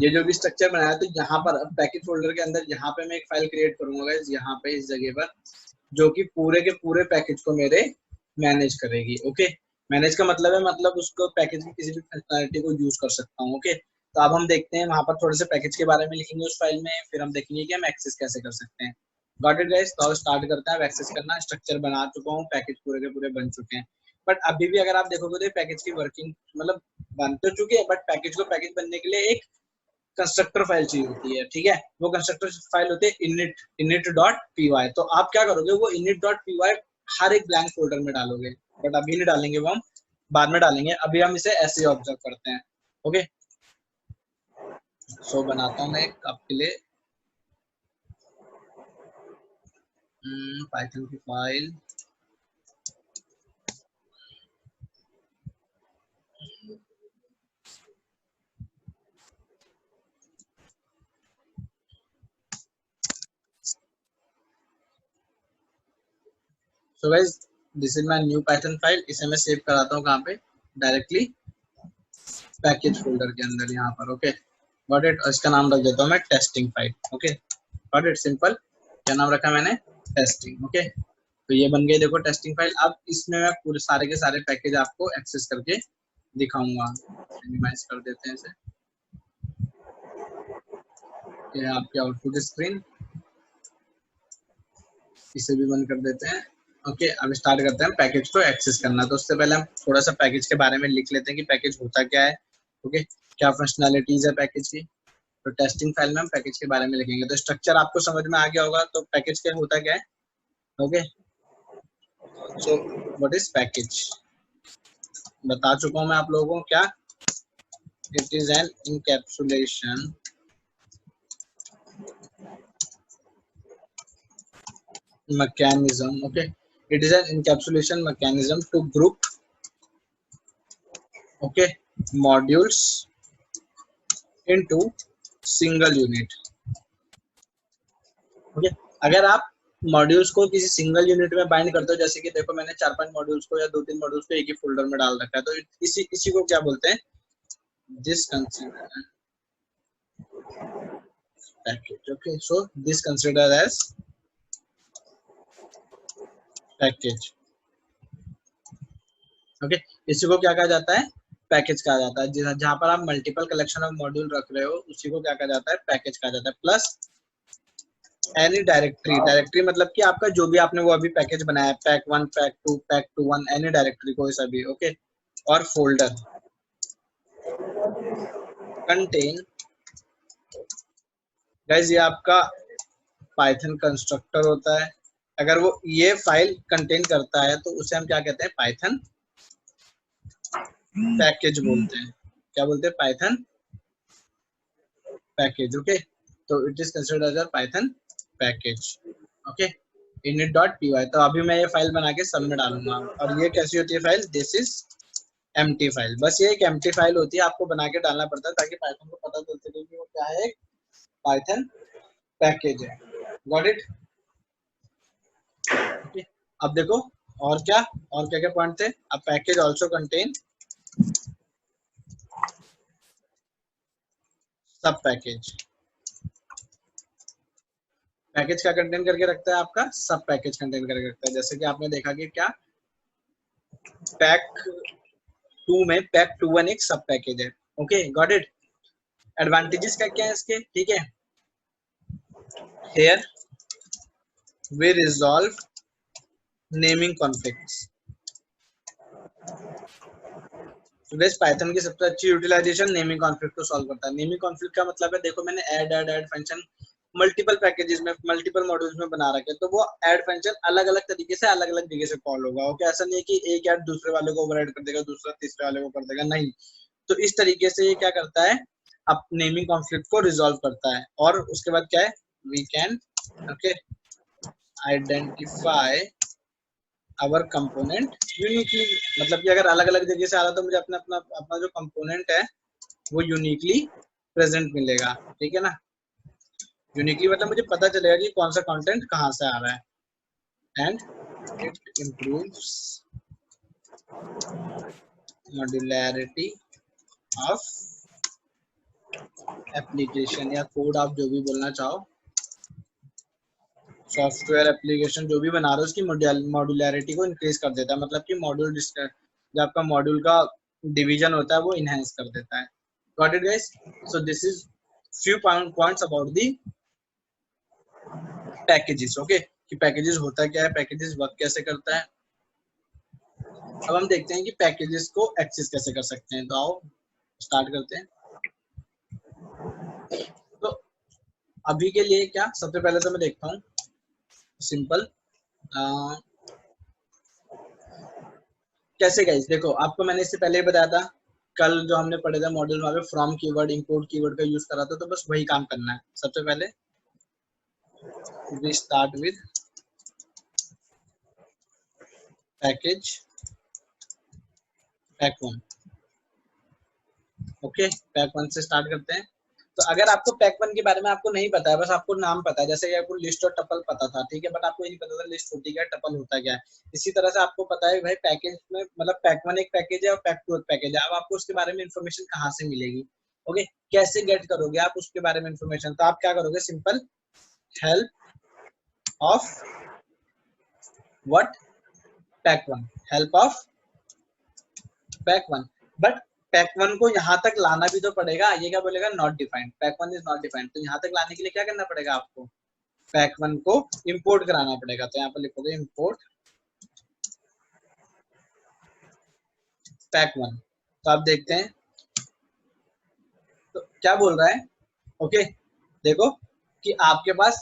ये जो भी स्ट्रक्चर बनाया है, तो यहाँ पर पैकेज फोल्डर के अंदर यहाँ पे मैं एक फाइल क्रिएट करूंगा गाइस, यहाँ पे इस जगह पर, जो कि पूरे के पूरे पैकेज को मेरे मैनेज करेगी। ओके, मैनेज का मतलब है, मतलब उसको पैकेज की किसी भी फंक्शनैलिटी को यूज कर सकता हूँ। ओके, तो अब हम देखते हैं, वहां पर थोड़े से पैकेज के बारे में लिखेंगे उस फाइल में, फिर हम देखेंगे कि हम एक्सेस कैसे कर सकते हैं। Got it guys? तो स्टार्ट करते हैं। एक्सेस करना, स्ट्रक्चर बना चुका हूँ, पैकेज पूरे के पूरे बन चुके हैं। बट अभी भी अगर आप देखोगे तो पैकेज की वर्किंग मतलब बन तो चुके हैं, बट पैकेज को पैकेज बनने के लिए एक कंस्ट्रक्टर फाइल चाहिए होती है। ठीक है, वो कंस्ट्रक्टर फाइल होती है init.py। तो आप क्या करोगे, वो init.py हर एक ब्लैंक फोल्डर में डालोगे, बट अभी नहीं डालेंगे, वो हम बाद में डालेंगे। अभी हम इसे ऐसे ही ऑब्जर्व करते हैं। ओके, सो बनाता हूँ मैं एक आपके लिए पाइथन की file. So guys, this is my new Python file. इसे मैं सेव कराता हूँ कहाँ पे, डायरेक्टली पैकेज फोल्डर के अंदर यहाँ पर। Okay, got it? इसका नाम रख देता हूँ मैं testing file. Okay, got it? Simple. क्या नाम रखा मैंने? टेस्टिंग। ओके, तो ये बन गई देखो टेस्टिंग फाइल। अब इसमें मैं पूरे सारे के सारे पैकेज आपको एक्सेस करके दिखाऊंगा। मिनिमाइज कर देते हैं इसे। ये आपकी आउटपुट स्क्रीन, इसे भी बंद कर देते हैं। ओके, अब स्टार्ट करते हैं पैकेज को एक्सेस करना। तो उससे पहले हम थोड़ा सा पैकेज के बारे में लिख लेते हैं कि पैकेज होता क्या है। ओके, क्या फंक्शनैलिटीज है पैकेज की। तो टेस्टिंग फाइल में हम पैकेज के बारे में लिखेंगे। तो स्ट्रक्चर आपको समझ में आ गया होगा, तो पैकेज क्या होता क्या है। Okay, so what is package, बता चुका हूं मैं आप लोगों को। क्या? It is an encapsulation mechanism. Okay, it is an encapsulation mechanism to group, okay, modules into single unit. Okay, अगर आप मॉड्यूल्स को किसी सिंगल यूनिट में बाइंड करते हो, जैसे कि देखो मैंने 4-5 मॉड्यूल्स को या 2-3 मॉड्यूल्स को एक ही फोल्डर में डाल रखा है, तो इसी को क्या बोलते हैं? This consider package. Okay, so this consider as package. Okay, इसी को क्या कहा जाता है? पैकेज कहा जाता है। जहां पर आप मल्टीपल कलेक्शन ऑफ मॉड्यूल रख रहे हो, उसी को क्या कहा जाता है? पैकेज कहा जाता है। प्लस एनी डायरेक्टरी, डायरेक्टरी मतलब कि आपका जो भी आपने वो अभी पैकेज बनाया, पैक 1, पैक 2, 1, एनी डायरेक्टरी कोई सा भी। ओके, और फोल्डर कंटेन। गाइस, ये आपका पाइथन कंस्ट्रक्टर होता है। अगर वो ये फाइल कंटेन करता है तो उसे हम क्या कहते हैं? पाइथन पैकेज बोलते हैं। क्या बोलते हैं? Python package. ओके, तो it is considered as Python package. Okay, init.py। तो अभी मैं ये फाइल बना के सब में डालूंगा। और ये कैसी होती है file? This is empty file. बस ये एक एम्प्टी फाइल होती है, आपको बना के डालना पड़ता है ताकि पाइथन को पता चल सके कि वो क्या है, एक पाइथन पैकेज है। Got it? ओके, अब देखो और क्या क्या पॉइंट थे। अब पैकेज ऑल्सो कंटेन सब पैकेज। पैकेज क्या कंटेन करके रखता है? आपका सब पैकेज कंटेन करके रखता है। जैसे कि आपने देखा कि क्या पैक 2 में पैक 2 एक सब पैकेज है। Okay, got it? एडवांटेजेस क्या क्या है इसके? ठीक है, here we resolve naming conflicts. तो गाइस, पाइथन की सबसे अच्छी यूटिलाइजेशन नेमिंग कॉन्फ्लिक्ट को सॉल्व करता है। नेमिंग कॉन्फ्लिक्ट का मतलब है, देखो मैंने ऐड फंक्शन मल्टीपल पैकेजेस में, मल्टीपल मॉड्यूल्स में बना रखे, तो वो ऐड फंक्शन अलग अलग तरीके से अलग अलग जगह से कॉल होगा। ओके, ऐसा नहीं है कि एक ऐड दूसरे वाले को ओवरराइड कर देगा, दूसरा तीसरे वाले को कर देगा, नहीं। तो इस तरीके से ये क्या करता है? अब नेमिंग कॉन्फ्लिक्ट को रिजॉल्व करता है। और उसके बाद क्या है? We can okay identify our component uniquely, मतलब कि अगर अलग अलग जगह से आ रहा तो मुझे अपना अपना अपना जो कंपोनेंट है वो यूनिकली प्रेजेंट मिलेगा, ठीक है ना। यूनिकली मतलब मुझे पता चलेगा कि कौन सा कंटेंट कहाँ से आ रहा है। And it improves modularity of application या कोड, आप जो भी बोलना चाहो, सॉफ्टवेयर एप्लीकेशन जो भी बना रहे हो उसकी मॉड्यूलैरिटी को इंक्रीज कर देता है, मतलब कि मॉड्यूल जो आपका मॉड्यूल का डिवीजन होता है वो इनहेंस कर देता है। Got it guys? So this is few points about the packages. Okay, कि पैकेजेस होता क्या है, पैकेजेस वर्क कैसे करता है। अब हम देखते हैं कि पैकेजेस को एक्सेस कैसे कर सकते हैं, तो आओ स्टार्ट करते हैं। तो अभी के लिए क्या, सबसे पहले तो मैं देखता हूँ सिंपल कैसे गाइस। देखो आपको मैंने इससे पहले ही बताया था, कल जो हमने पढ़े थे मॉड्यूल में फ्रॉम कीवर्ड इंपोर्ट कीवर्ड का यूज करा था, तो बस वही काम करना है। सबसे पहले we start with package pack one. Okay, pack one से स्टार्ट करते हैं। तो अगर आपको पैक वन के बारे में आपको नहीं पता है, बस आपको नाम पता है, जैसे कि आपको लिस्ट और टपल पता था, ठीक है, बट आपको ये नहीं पता था लिस्ट होती क्या है, टपल होता क्या है। इसी तरह से आपको पता है भाई पैकेज में मतलब पैक वन एक पैकेज है और पैक टू एक पैकेज है। अब आपको उसके बारे में इंफॉर्मेशन कहाँ से मिलेगी, ओके, कैसे गेट करोगे आप उसके बारे में इंफॉर्मेशन। तो आप क्या करोगे, simple help of what, pack one, help of pack one. But pack one को यहाँ तक लाना भी तो पड़ेगा। ये क्या बोलेगा, not defined, pack one is not defined. तो यहाँ तक लाने के लिए क्या करना पड़ेगा आपको, पैक वन को इंपोर्ट कराना पड़ेगा। तो यहाँ पर लिखोगे इंपोर्ट पैक वन। तो आप देखते हैं तो क्या बोल रहा है। ओके, देखो कि आपके पास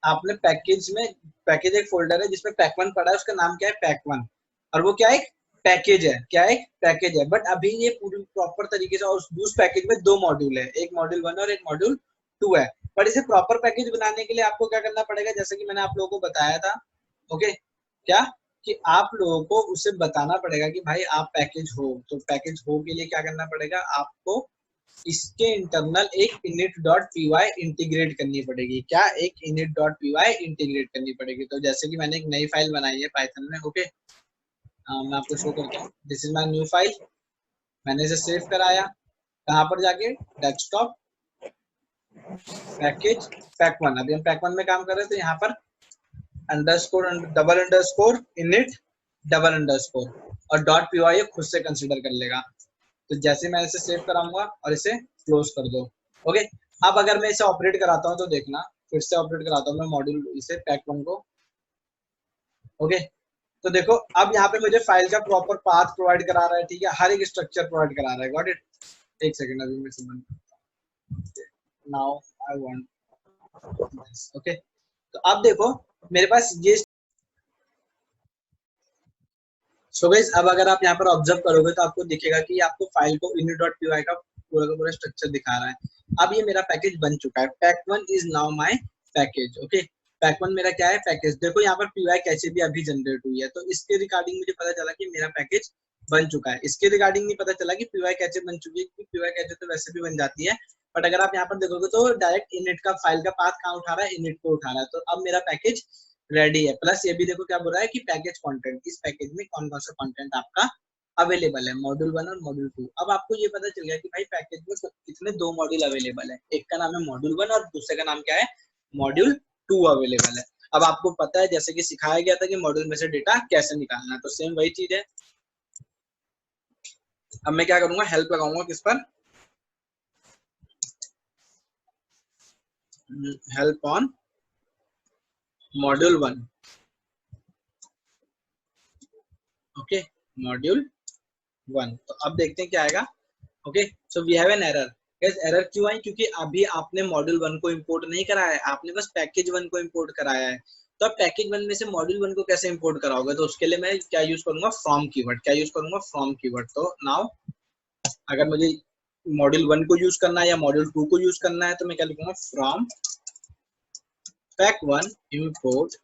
आपने पैकेज में, पैकेज एक फोल्डर है जिसमें पैक वन पड़ा है, उसका नाम क्या है, पैक वन, और वो क्या है, पैकेज है, क्या एक पैकेज है। बट अभी ये पूरी प्रॉपर तरीके से उस पैकेज में दो मॉड्यूल है, एक मॉड्यूल वन और एक मॉड्यूल टू है। पर इसे प्रॉपर पैकेज बनाने के लिए आपको क्या करना पड़ेगा, जैसे कि मैंने आप लोगों को बताया था, ओके, क्या कि आप लोगों को उसे बताना पड़ेगा कि भाई आप पैकेज हो। तो पैकेज हो के लिए क्या करना पड़ेगा आपको, इसके इंटरनल एक init.py इंटीग्रेट करनी पड़ेगी। क्या, एक init.py इंटीग्रेट करनी पड़ेगी। तो जैसे कि मैंने एक नई फाइल बनाई है पाइथन में, ओके, मैं आपको शो करता हूँ, this is my new file. मैंने इसे सेव कराया, कहाँ पर जाके, डेस्कटॉप, पैकेज पैक वन। अभी हम पैक वन में काम कर रहे हैं, तो यहाँ पर underscore double underscore init double underscore और .py ये खुद से कंसीडर कर लेगा। तो जैसे मैं इसे सेव कराऊंगा और इसे क्लोज कर दो, ओके। अब अगर मैं इसे ऑपरेट कराता हूँ तो देखना, फिर से ऑपरेट कराता हूँ मैं मॉड्यूल इसे पैक वन को, ओके। तो देखो अब यहाँ पे मुझे फाइल का प्रॉपर पाथ प्रोवाइड करा रहा है, ठीक है, हर एक स्ट्रक्चर प्रोवाइड करा रहा है। Got it? एक सेकंड, अभी मैं इसे बंद करता हूं। Now I want this, okay. तो अब देखो मेरे पास ये, सो गाइस अब अगर आप यहाँ पर ऑब्जर्व करोगे तो आपको दिखेगा कि आपको फाइल को init.py का पूरा स्ट्रक्चर दिखा रहा है। अब ये मेरा पैकेज बन चुका है, pack one is now my package, okay. Pack one मेरा क्या है, पैकेज। देखो यहाँ पर py कैसे भी अभी जनरेट हुई है, तो इसके रिगार्डिंग मुझे पता चला कि मेरा पैकेज बन चुका है। इसके रिगार्डिंग नहीं पता चला कि py कैसे बन चुकी है, क्योंकि py कैसे तो वैसे भी बन जाती है। बट अगर आप यहाँ पर देखोगे तो डायरेक्ट इनिट का फाइल का पाथ कहाँ उठा रहा है, इनिट को उठा रहा है। तो अब मेरा पैकेज रेडी है। प्लस ये भी देखो क्या बोल रहा है कि पैकेज कंटेंट, इस पैकेज में कौन कौन सा कंटेंट आपका अवेलेबल है, मॉड्यूल वन और मॉड्यूल टू। अब आपको ये पता चल गया कि भाई पैकेज में कितने दो मॉड्यूल अवेलेबल है, एक का नाम है मॉड्यूल वन और दूसरे का नाम क्या है, मॉड्यूल टू अवेलेबल है। अब आपको पता है जैसे कि सिखाया गया था कि मॉड्यूल में से डेटा कैसे निकालना है, तो सेम वही चीज है। अब मैं क्या करूंगा, हेल्प लगाऊंगा किस पर, help on module one, okay, module one. तो अब देखते हैं क्या आएगा, okay. So we have an error. Guys error क्यों आई, क्योंकि अभी आपने मॉड्यूल वन को इंपोर्ट नहीं कराया है, आपने बस पैकेज वन को इंपोर्ट कराया है। तो अब पैकेज वन में से मॉड्यूल वन को कैसे इंपोर्ट कराओगे, तो उसके लिए मैं क्या यूज करूंगा, फ्रॉम कीवर्ड। क्या यूज करूंगा, फ्रॉम कीवर्ड। तो नाउ अगर मुझे मॉड्यूल वन को यूज करना है या मॉड्यूल टू को यूज करना है, तो मैं क्या लिखूंगा, from pack one import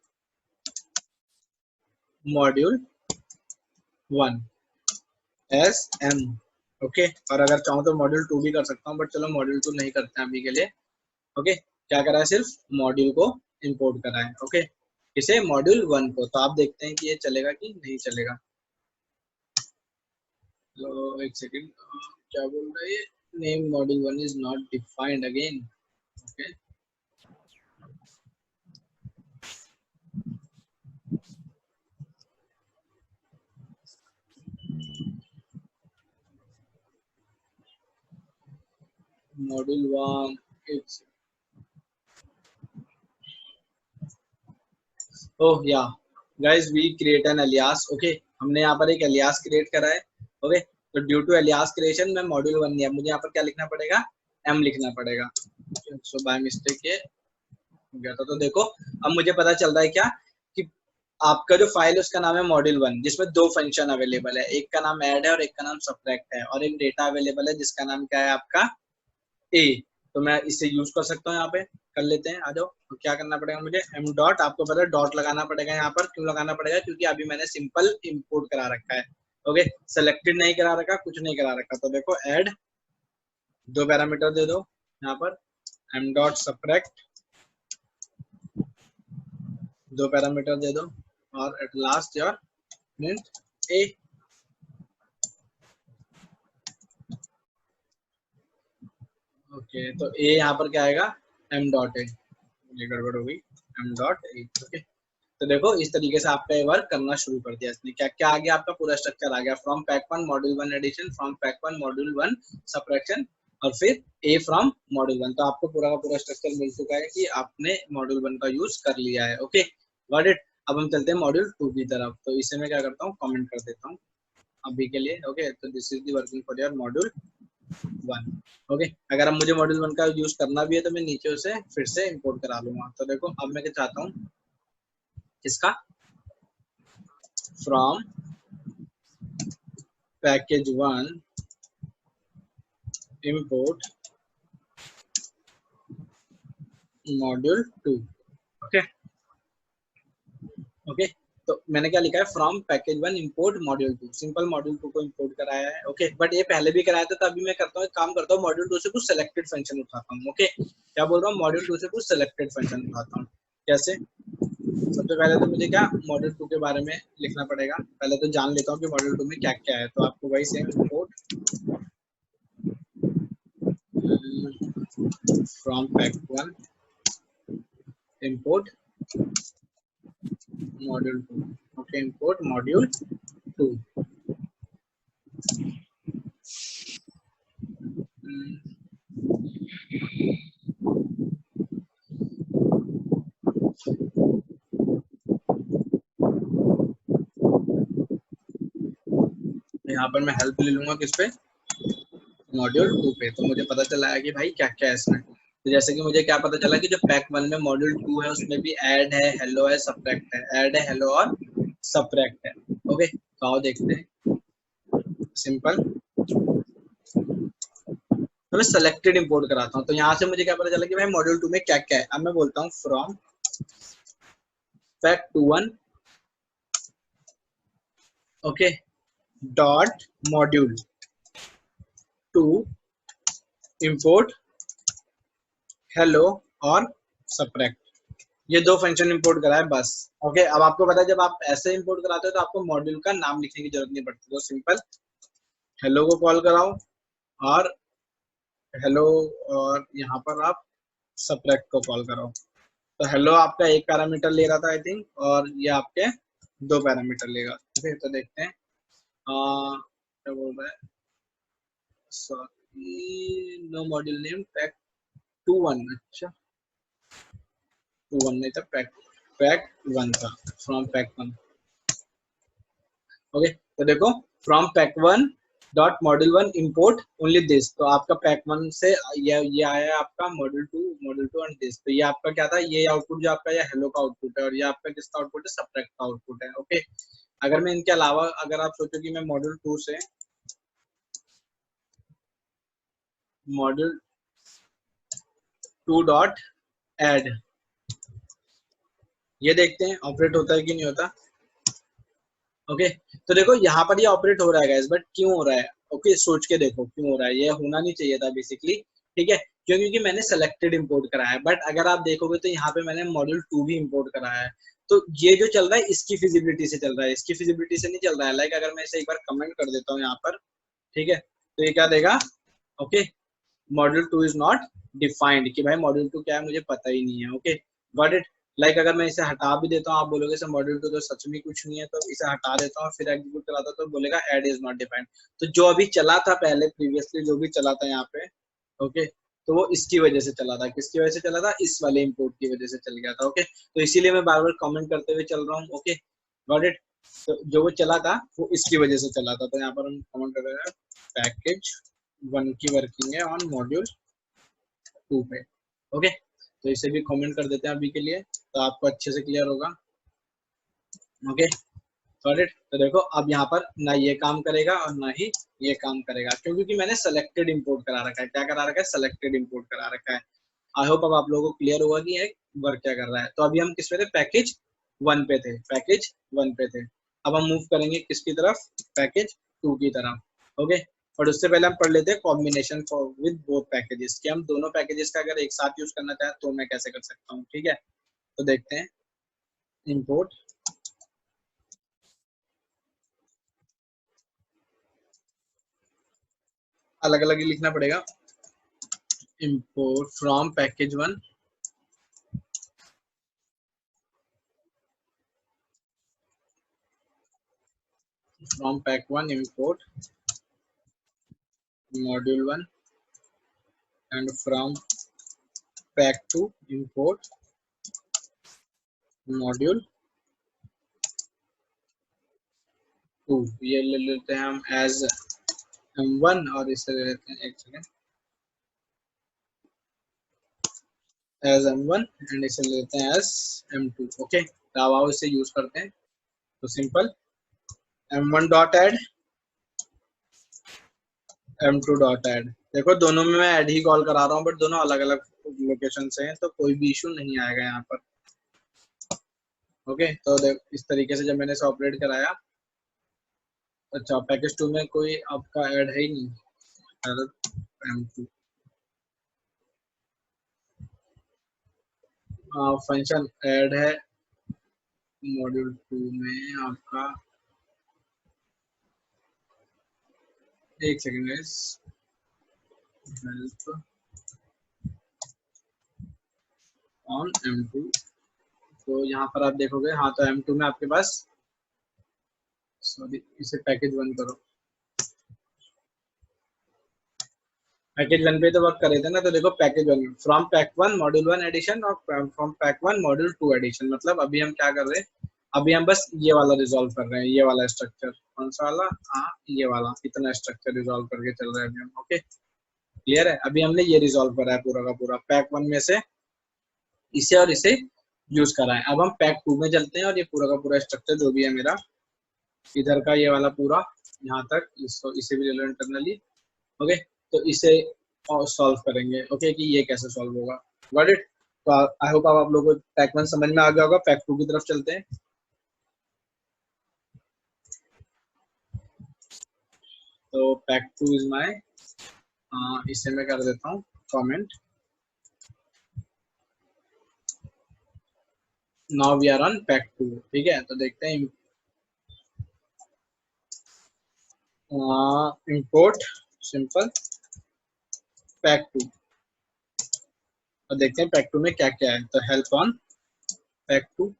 module 1 S M. Okay, और अगर चाहूँ तो मॉड्यूल 2 भी कर सकता हूँ, बट चलो मॉड्यूल 2 नहीं करते हैं अभी के लिए। ओके, क्या करा है, सिर्फ मॉड्यूल को इंपोर्ट करा है। ओके, इसे मॉड्यूल 1 को, तो आप देखते हैं कि ये चलेगा कि नहीं चलेगा। तो एक सेकंड, क्या बोल रहा है ये, name module 1 is not defined again. Okay, module 1 it's, oh yeah guys, we create an alias. Okay, हमने यहाँ पर एक एलियास क्रिएट करा है। ओके, तो ड्यू टू एलियास क्रिएशन में मॉड्यूल 1 नहीं है, मुझे यहाँ पर क्या लिखना पड़ेगा, एम लिखना पड़ेगा। सो बाय मिस्टेक ये हो गया था। तो देखो अब मुझे पता चल रहा है क्या, कि आपका जो फाइल है उसका नाम है मॉड्यूल 1, जिसमें दो फंक्शन अवेलेबल है, एक का नाम ऐड है और एक का नाम सबट्रैक्ट है, और एक डेटा अवेलेबल है जिसका नाम क्या है आपका ए। तो मैं इसे यूज कर सकता हूँ, यहाँ पे कर लेते हैं, आ जाओ। तो क्या करना पड़ेगा मुझे, एम डॉट, आपको पता है डॉट लगाना पड़ेगा यहाँ पर, क्यों लगाना पड़ेगा, क्योंकि अभी मैंने सिंपल इंपोर्ट करा रखा है। ओके, सेलेक्टेड नहीं करा रखा, कुछ नहीं करा रखा। तो देखो ऐड, दो पैरामीटर दे दो यहाँ पर, एम डॉट सबट्रैक्ट, दो पैरामीटर दे दो, और at last your print A. Okay, तो ए यहाँ पर क्या आएगा, एम डॉट ए, ये गड़बड़ हो गई, एम डॉट ए। ओके, तो देखो इस तरीके से आपका ये वर्क करना शुरू कर दिया इसने। क्या क्या आ गया, आपका पूरा स्ट्रक्चर आ गया, from pack 1 module 1 addition, from pack 1 module 1 subtraction, और फिर ए फ्रॉम मॉड्यूल 1। तो आपको पूरा का पूरा स्ट्रक्चर मिल चुका है कि आपने मॉड्यूल 1 का यूज कर लिया है। Okay, got it. अब हम चलते हैं मॉड्यूल 2 की तरफ। तो इसे मैं क्या करता हूँ, कमेंट कर देता हूँ अभी के लिए। ओके, तो this is the working for your module 1। Okay, अगर अब मुझे मॉड्यूल 1 का यूज करना भी है तो मैं नीचे उसे फिर से इंपोर्ट करा लूंगा। तो देखो अब मैं क्या चाहता हूँ, किसका, from package 1 import module 2। Okay, okay, तो मैंने क्या लिखा है, from package 1 import module 2, simple module 2 को इंपोर्ट कराया है। ओके, बट ये पहले भी कराया था, तो अभी मैं करता हूँ, एक काम करता हूँ, मॉड्यूल 2 से कुछ सेलेक्टेड फंक्शन उठाता हूँ। ओके, क्या बोल रहा हूँ, मॉड्यूल 2 से कुछ सेलेक्टेड फंक्शन उठाता हूँ। कैसे, सबसे पहले तो मुझे क्या मॉड्यूल 2 के बारे में लिखना पड़ेगा, पहले तो जान लेता हूँ कि मॉड्यूल 2 में क्या क्या है। तो आपको वही same import from pack 1 import module 2। Okay, import module 2। यहाँ पर मैं हेल्प ले लूंगा किस पे, मॉड्यूल 2 पे। तो मुझे पता चला है कि भाई क्या क्या है इसमें। तो जैसे कि मुझे क्या पता चला कि जो पैक 1 में मॉड्यूल 2 है उसमें भी ऐड है, हेलो है, सबट्रैक्ट है, ऐड है, हेलो और सबट्रैक्ट है। ओके, तो आओ देखते हैं, सिंपल। तो मैं सेलेक्टेड इंपोर्ट कराता हूँ। तो यहाँ से मुझे क्या पता चला कि भाई मॉड्यूल 2 में क्या क्या है। अब मैं बोलता हूँ from pack 1 okay dot module 2 import hello और सबट्रैक्ट, ये दो फंक्शन इंपोर्ट करा है बस। ओके, अब आपको पता है जब आप ऐसे इंपोर्ट कराते हो तो आपको मॉड्यूल का नाम लिखने की जरूरत नहीं पड़ती। तो सिंपल हेलो को कॉल कराओ, और हेलो, और यहाँ पर आप सबट्रैक्ट को कॉल कराओ। तो हेलो आपका एक पैरामीटर ले रहा था आई थिंक, और ये आपके दो पैरामीटर लेगा। ओके, तो देखते हैं क्या बोल रहा है, sorry no module name pack 2 1। अच्छा, 2 1 नहीं था, पैक पैक 1 था, फ्रॉम पैक 1। ओके, तो देखो from pack 1 dot module 1 import only this. तो आपका पैक 1 से ये आया आपका मॉड्यूल 2 एंड दिस। तो ये आपका क्या था, ये आउटपुट जो आपका ये हेलो का आउटपुट है, और ये आपका किसका आउटपुट है, सबट्रैक्ट का आउटपुट है। ओके, अगर मैं इनके अलावा, अगर आप सोचो कि मैं मॉड्यूल 2 से मॉड्यूल 2 डॉट ऐड, ये देखते हैं ऑपरेट होता है कि नहीं होता। ओके। तो देखो यहाँ पर ये ऑपरेट हो रहा है गाइस, बट क्यों हो रहा है? ओके, सोच के देखो क्यों हो रहा है, ये होना नहीं चाहिए था बेसिकली। ठीक है, क्यों? क्योंकि मैंने सेलेक्टेड इंपोर्ट करा है, बट अगर आप देखोगे तो यहाँ पे मैंने मॉड्यूल 2 भी इंपोर्ट कराया है। तो ये जो चल रहा है इसकी फिजिबिलिटी से चल रहा है, इसकी फिजिबिलिटी से नहीं चल रहा है। लाइक अगर मैं इसे एक बार कमेंट कर देता हूँ यहाँ पर, ठीक है, तो ये क्या देगा? Okay, module 2 is not defined, कि भाई मॉड्यूल 2 क्या है मुझे पता ही नहीं है। Okay, got it. लाइक अगर मैं इसे हटा भी देता हूँ, आप बोलोगे सर मॉड्यूल 2 तो सच में कुछ नहीं है, तो इसे हटा देता हूँ फिर एग्जीक्यूट कराता तो बोलेगा ऐड इज नॉट डिफाइंड। तो जो अभी चला था पहले प्रीवियसली जो भी चला था यहाँ पे, ओके, तो वो इसकी वजह से चला था। किसकी वजह से चला था? इस वाले इंपोर्ट की वजह से चल गया था। ओके, तो इसीलिए मैं बार बार कमेंट करते हुए चल रहा हूँ। Okay, got it. तो जो वो चला था वो इसकी वजह से चला था, तो यहाँ पर हम कमेंट कर रहे हैं पैकेज 1 की वर्किंग है ऑन मॉड्यूल 2 पे। ओके, तो इसे भी कमेंट कर देते हैं अभी के लिए, तो आपको अच्छे से क्लियर होगा। Okay, got it. तो देखो अब यहाँ पर ना ये काम करेगा और ना ही ये काम करेगा, क्यों? क्योंकि मैंने सेलेक्टेड इंपोर्ट करा रखा है। क्या करा रखा है? सेलेक्टेड इंपोर्ट करा रखा है। आई होप अब आप लोगों को क्लियर हुआ कि ये वर्क क्या कर रहा है। तो अभी हम किस पे थे? पैकेज 1 पे थे, पैकेज 1 पे थे। अब हम मूव करेंगे किसकी तरफ? पैकेज 2 की तरफ। ओके, और उससे पहले हम पढ़ लेते हैं combination for with both packages, कि हम दोनों पैकेजेस का अगर एक साथ यूज करना चाहें तो मैं कैसे कर सकता हूँ। ठीक है, तो देखते हैं। इंपोर्ट, अलग अलग ही लिखना पड़ेगा। Import from package 1 from pack 1 import module 1 and from pack 2 import module 2। ये ले लेते हैं हम एज M1 और इसे ले लेते हैं एक सेकेंड एज M1 एंड इसे ले लेते हैं एज M2। ओके, तो अब आओ इसे यूज करते हैं। तो simple M1 dot add, M2 dot add. देखो दोनों में मैं ऐड ही कॉल करा रहा हूँ, बट दोनों अलग अलग लोकेशन से हैं, तो कोई भी इशू नहीं आएगा यहाँ पर। ओके, तो इस तरीके से जब मैंने इसे ऑपरेट कराया, अच्छा पैकेज 2 में कोई आपका ऐड है ही नहीं, M2 फंक्शन ऐड है मॉड्यूल 2 में आपका। एक second guys, help on M2। तो यहाँ पर आप देखोगे, हाँ तो M2 में आपके पास, सॉरी इसे पैकेज 1 करो, पैकेज 1 पे तो वर्क करे थे ना। तो देखो package 1 from pack 1 module 1 addition और फ्रॉम पैक 1 मॉड्यूल 2 एडिशन। मतलब अभी हम क्या कर रहे हैं? अभी हम बस ये वाला रिजॉल्व कर रहे हैं, ये वाला स्ट्रक्चर। कौन सा वाला? हाँ, ये वाला। इतना स्ट्रक्चर रिजॉल्व करके चल रहे हैं अभी हम। ओके, क्लियर है? अभी हमने ये रिजॉल्व करा है पूरा का पूरा, पैक 1 में से इसे और इसे यूज करा है। अब हम पैक 2 में चलते हैं और ये पूरा का पूरा स्ट्रक्चर जो भी है मेरा इधर का, ये वाला पूरा यहाँ तक, इसको इसे भी ले लो इंटरनली। ओके, तो इसे सॉल्व करेंगे। ओके, कि ये कैसे सॉल्व होगा। Got it. तो आई होप आप लोगों को पैक 1 समझ में आ गया होगा। पैक 2 की तरफ चलते हैं। तो पैक 2 इज माय, इसे मैं कर देता हूँ comment. Now we are on pack 2। ठीक है, तो देखते हैं इंपोर्ट सिंपल पैक 2 और देखते हैं पैक 2 में क्या क्या है। तो help on pack 2।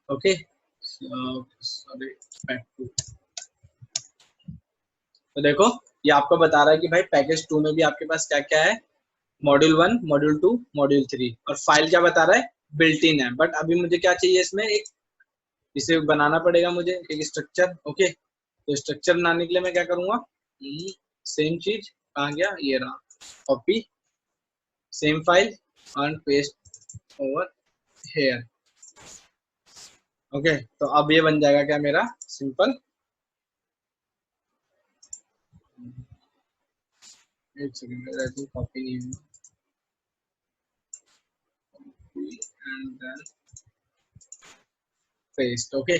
Okay, sorry pack 2। तो देखो ये आपको बता रहा है कि भाई पैकेज 2 में भी आपके पास क्या क्या है? Module 1, module 2, module 3। और फाइल क्या बता रहा है? बिल्ट इन है। बट अभी मुझे क्या चाहिए इसमें? एक, इसे बनाना पड़ेगा मुझे एक स्ट्रक्चर। ओके, तो स्ट्रक्चर बनाने के लिए मैं क्या करूंगा? सेम चीज कहाँ गया? ये रहा, copy same file and paste over here. Okay, तो अब ये बन जाएगा क्या मेरा? सिंपल, एक सेकंड, कॉपी नहीं हुआ। And then paste. ओके,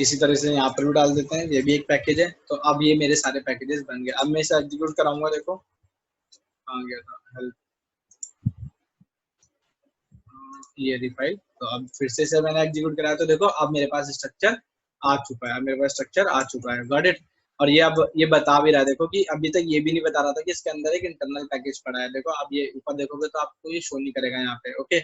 इसी तरह से यहाँ पर भी डाल देते हैं, ये भी एक पैकेज है। तो अब ये मेरे सारे पैकेजेस बन गए। अब मैं इसे एग्जीक्यूट कराऊंगा, देखो कहाँ गया था, हेल्प, ये रही फाइल। तो अब फिर से मैंने एग्जीक्यूट कराया, तो देखो अब मेरे पास स्ट्रक्चर आ चुका है, अब मेरे पास स्ट्रक्चर आ चुका है। Got it. और ये अब ये बता भी रहा है, देखो कि अभी तक ये भी नहीं बता रहा था कि इसके अंदर एक इंटरनल पैकेज पड़ा है। देखो अब ये ऊपर देखोगे तो आपको ये शो नहीं करेगा यहाँ पे। Okay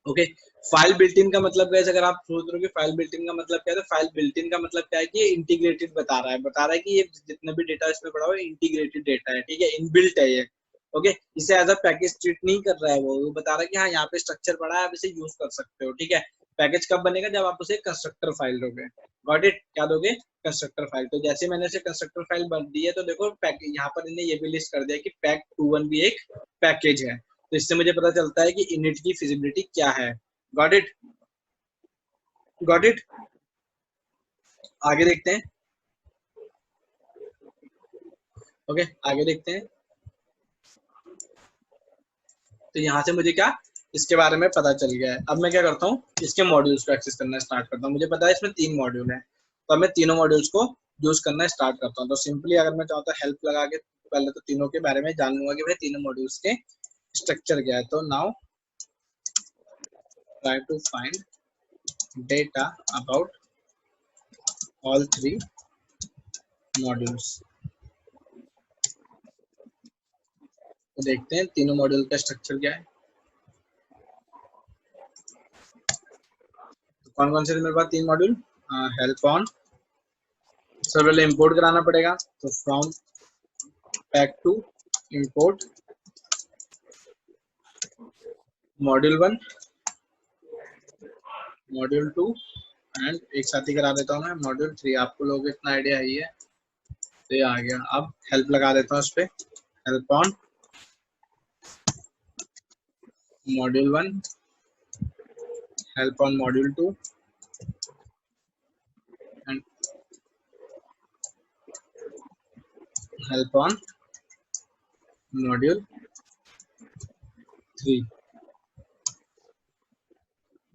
okay, file built in का मतलब क्या है? अगर आप सोच रहे हो कि फाइल बिल्ट इन का मतलब क्या है, तो फाइल बिल्ट इन का मतलब क्या है कि ये इंटीग्रेटेड बता रहा है कि ये जितना भी डेटा इसमें पड़ा हुआ है इंटीग्रेटेड डेटा है, ठीक है, इनबिल्ट है ये। ओके, इसे एज अ पैकेज ट्रीट नहीं कर रहा है, वो बता रहा है कि हाँ यहाँ पे स्ट्रक्चर पड़ा है, आप इसे यूज कर सकते हो। ठीक है, पैकेज कब बनेगा? जब आप उसे कंस्ट्रक्टर फाइल दोगे। गॉट इट, क्या दोगे? Constructor file. तो जैसे मैंने इसे कंस्ट्रक्टर फाइल बन दी है, तो देखो पैकेज यहाँ पर इन्हें ये भी लिस्ट कर दिया कि पैक 21 भी एक पैकेज है। तो इससे मुझे पता चलता है कि इनिट की फिजिबिलिटी क्या है। Got it, got it. आगे देखते हैं। ओके, आगे देखते हैं। तो यहाँ से मुझे क्या इसके बारे में पता चल गया है। अब मैं क्या करता हूँ, इसके मॉड्यूल्स को एक्सेस करना स्टार्ट करता हूँ। मुझे पता है इसमें 3 मॉड्यूल है, तो अब मैं तीनों मॉड्यूल्स को यूज करना स्टार्ट करता हूँ। तो सिंपली अगर मैं चाहता हूँ हेल्प लगा के पहले तो तीनों के बारे में जान लूंगा कि भाई तीनों मॉड्यूल्स के स्ट्रक्चर क्या है। तो now try to find data about all 3 modules. तो देखते हैं तीनों मॉड्यूल का स्ट्रक्चर क्या है। तो कौन कौन से मेरे पास 3 मॉड्यूल? हेल्प ऑन, सबसे पहले इंपोर्ट कराना पड़ेगा, तो from pack two import module 1, module 2 and एक साथ ही करा देता हूँ मैं मॉड्यूल 3। आपको लोगों को इतना आइडिया ही है, तो ये आ गया। अब हेल्प लगा देता हूँ उस पर, help on module 1, help on module 2 and help on module 3।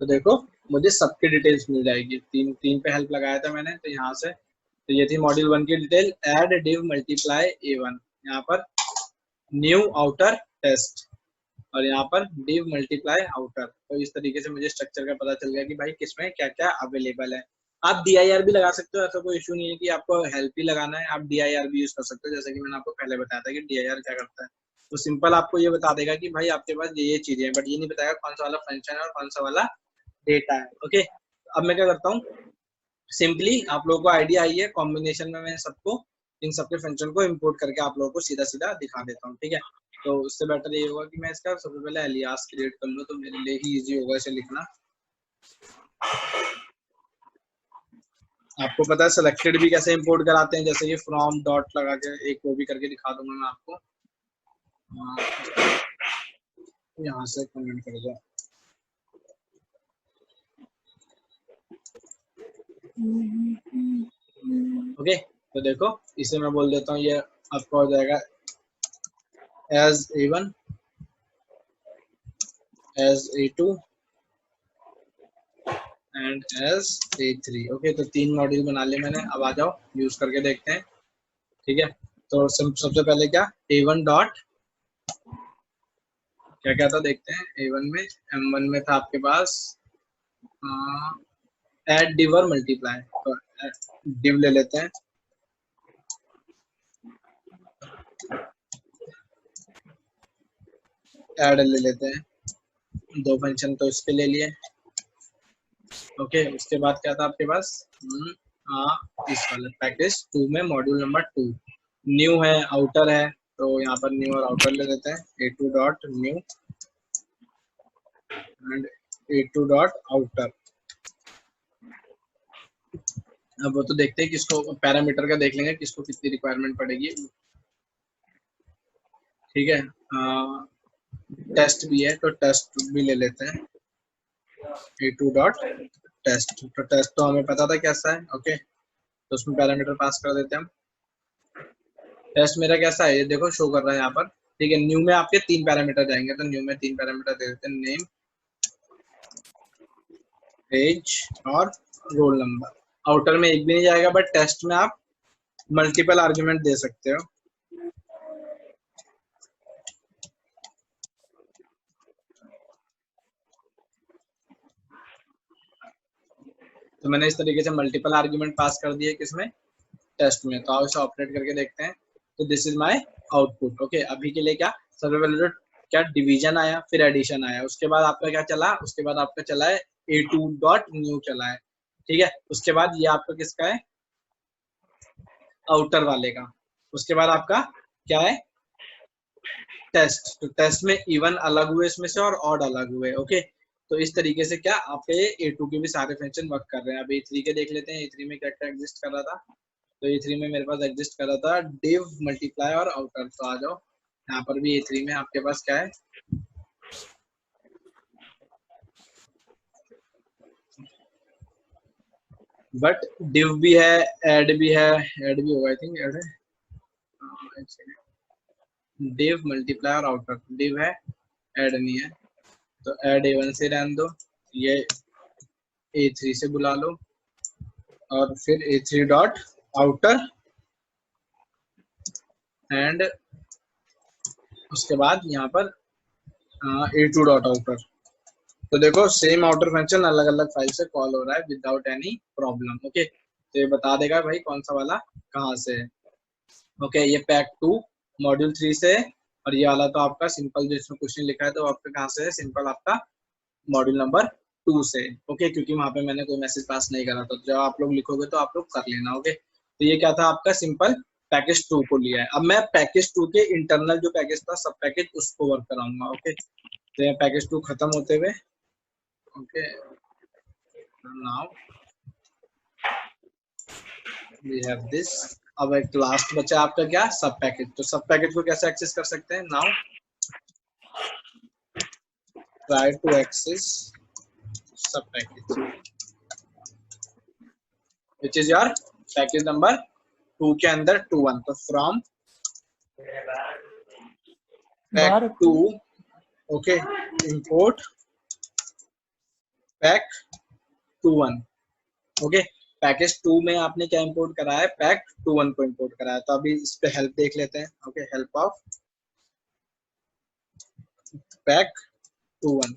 तो देखो मुझे सबकी डिटेल्स मिल जाएगी। तीन पे हेल्प लगाया था मैंने, तो यहाँ से तो ये थी मॉड्यूल 1 की detail, add div multiply A1, यहाँ पर न्यू आउटर टेस्ट, और यहाँ पर div मल्टीप्लाई आउटर। तो इस तरीके से मुझे स्ट्रक्चर का पता चल गया कि भाई किसमें क्या क्या अवेलेबल है। आप dir भी लगा सकते हो, ऐसा कोई इशू नहीं है कि आपको हेल्प ही लगाना है, आप dir भी यूज कर सकते हो। जैसे कि मैंने आपको पहले बताया था कि dir क्या करता है, तो सिंपल आपको ये बता देगा कि भाई आपके पास ये चीजें हैं, बट ये नहीं बताएगा कौन सा वाला फंक्शन है और कौन सा वाला डेटा है। ओके, अब मैं क्या करता हूँ, सिंपली आप लोगों को आइडिया आई है, कॉम्बिनेशन में मैं सबको इन सबके फंक्शन को इंपोर्ट करके आप लोगों को सीधा सीधा दिखा देता हूँ। ठीक है, तो उससे बेटर ये होगा कि मैं इसका सबसे पहले एलियास क्रिएट कर लूँ, तो मेरे लिए ही इजी होगा इसे लिखना। आपको पता है सिलेक्टेड भी कैसे इंपोर्ट कराते हैं, जैसे कि फ्रॉम डॉट लगा के एक वो भी करके दिखा दूंगा मैं आपको। यहाँ से कमेंट कर दो। ओके, तो देखो इसे मैं बोल देता हूँ, ये आपका हो जाएगा as A1, as A2 and as A3। Okay, तो 3 मॉड्यूल बना लिए मैंने। अब आ जाओ यूज करके देखते हैं। ठीक है, तो सबसे पहले क्या A1 डॉट क्या क्या था देखते हैं। A1 में M1 में था आपके पास एड डिव और मल्टीप्लाई, तो डिव ले लेते हैं, ऐड ले लेते हैं, 2 फंक्शन तो इसके ले लिए। ओके, उसके बाद क्या था आपके पास, इस वाले पैकेज 2 में मॉड्यूल नंबर 2 न्यू है, आउटर है, तो यहाँ पर न्यू और आउटर ले लेते हैं। A2 dot new and A2 dot outer. अब वो तो देखते हैं किसको पैरामीटर का देख लेंगे, किसको कितनी रिक्वायरमेंट पड़ेगी। ठीक है, टेस्ट भी है, तो टेस्ट भी ले लेते हैं, A2 डॉट टेस्ट। तो टेस्ट तो हमें पता था कैसा है। ओके, तो उसमें पैरामीटर पास कर देते हैं हम। टेस्ट मेरा कैसा है ये देखो शो कर रहा है यहाँ पर, ठीक है, न्यू में आपके 3 पैरामीटर जाएंगे, तो न्यू में 3 पैरामीटर दे देते हैं, नेम, एज और रोल नंबर। आउटर में एक भी नहीं जाएगा, बट टेस्ट में आप मल्टीपल आर्गुमेंट दे सकते हो। तो मैंने इस तरीके से मल्टीपल आर्गुमेंट पास कर दिए किसमें, टेस्ट में। तो आओ इसे ऑपरेट करके देखते हैं। तो this is my output. Okay, अभी के लिए क्या सबसे पहले तो क्या डिवीजन आया, फिर एडिशन आया, उसके बाद आपका क्या चला, उसके बाद आपका चला है a2 डॉट न्यू चला है। ठीक है, उसके बाद ये आपका किसका है, आउटर वाले का। उसके बाद आपका क्या है, टेस्ट। तो टेस्ट में इवन अलग हुए इसमें से और ऑड अलग हुए। ओके, तो इस तरीके से क्या आपके a2 के भी सारे फंक्शन वर्क कर रहे हैं। अब a3 के देख लेते हैं, a3 में क्या क्या एग्जिस्ट कर रहा था। तो a3 में मेरे पास एग्जिस्ट कर रहा था div, मल्टीप्लाई और आउटर। तो आ जाओ यहाँ पर भी a3 में आपके पास क्या है, बट div भी है, ऐड भी है, ऐड भी होगा आई थिंक, ऐड है, div, मल्टीप्लाई और आउटर। div है, ऐड नहीं है, तो ऐड a1 से रहने दो, ये a3 से बुला लो, और फिर a3 डॉट आउटर एंड उसके बाद यहाँ पर a2 डॉट आउटर। तो देखो सेम आउटर फंक्शन अलग अलग फाइल से कॉल हो रहा है विदाउट एनी प्रॉब्लम। ओके, तो ये बता देगा भाई कौन सा वाला कहाँ से है। ओके, ये पैक 2 मॉड्यूल 3 से है, और ये वाला तो आपका सिंपल जो इसमें क्वेश्चन लिखा है तो आपका कहाँ से है, सिंपल आपका मॉड्यूल नंबर 2 से। ओके, क्योंकि वहां पे मैंने कोई मैसेज पास नहीं करा, तो जब आप लोग लिखोगे तो आप लोग कर लेना। ओके, तो ये क्या था आपका सिंपल पैकेज 2 को लिया है। अब मैं पैकेज 2 के इंटरनल जो पैकेज था सब पैकेज उसको वर्क कराऊंगा। ओके, तो ये पैकेज 2 खत्म होते हुए, okay now we have this. अब एक लास्ट बचा आपका क्या, सब पैकेज। तो सब पैकेज को कैसे एक्सेस कर सकते हैं, नाउ ट्राई टू एक्सेस सब package which is your package number 2 के अंदर 2.1। तो from pack 2, okay, import pack 2.1। Okay, package 2 में आपने क्या इंपोर्ट करा है, पैक 2.1 को इंपोर्ट करा है। तो अभी इस पे हेल्प देख लेते हैं। Okay, help of pack 2.1।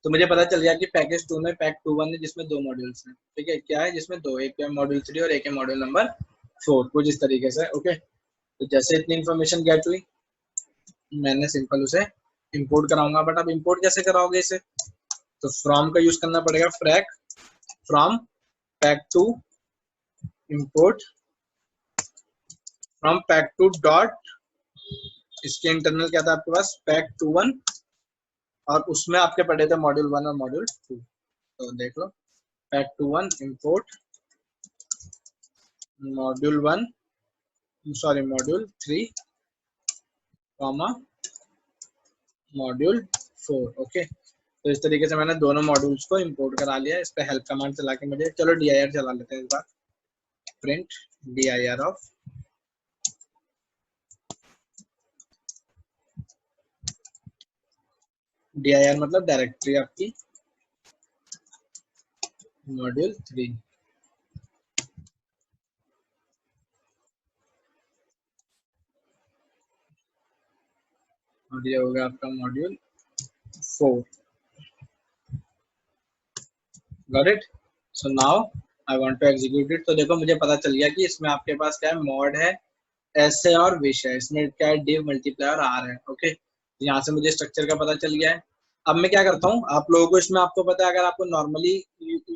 तो मुझे पता चल गया कि पैकेज 2 में पैक 2.1 है जिसमें 2 मॉड्यूल्स हैं। ठीक है, क्या है जिसमें 2, एक है मॉड्यूल 3 और एक है मॉड्यूल नंबर 4, कुछ इस तरीके से। ओके, तो जैसे इतनी इन्फॉर्मेशन गेट हुई मैंने सिंपल उसे इंपोर्ट कराऊंगा। बट अब इंपोर्ट कैसे कराओगे इसे, तो फ्रॉम का यूज करना पड़ेगा, frac from pack 2 import from pack 2 dot, इसके इंटरनल क्या था आपके पास, पैक 2.1, और उसमें आपके पड़े थे मॉड्यूल 1 और मॉड्यूल 2। तो देख लो, pack 2.1 import module 1, sorry module 3 comma module 4। Okay, तो इस तरीके से मैंने दोनों मॉड्यूल्स को इंपोर्ट करा लिया। इस पे हेल्प कमांड चला के मुझे, चलो dir चला लेते हैं इस बार, प्रिंट dir ऑफ dir मतलब डायरेक्टरी आपकी मॉड्यूल 3। और ये हो गया आपका module 4। Got it. So now I want to execute it. तो देखो मुझे पता चल गया कि इसमें आपके पास क्या है, मॉड है, एस है और विश है। इसमें क्या है, डिव, मल्टीप्लाई और आर है। ओके, यहाँ से मुझे स्ट्रक्चर का पता चल गया है। अब मैं क्या करता हूँ, आप लोगों को इसमें आपको पता है अगर आपको नॉर्मली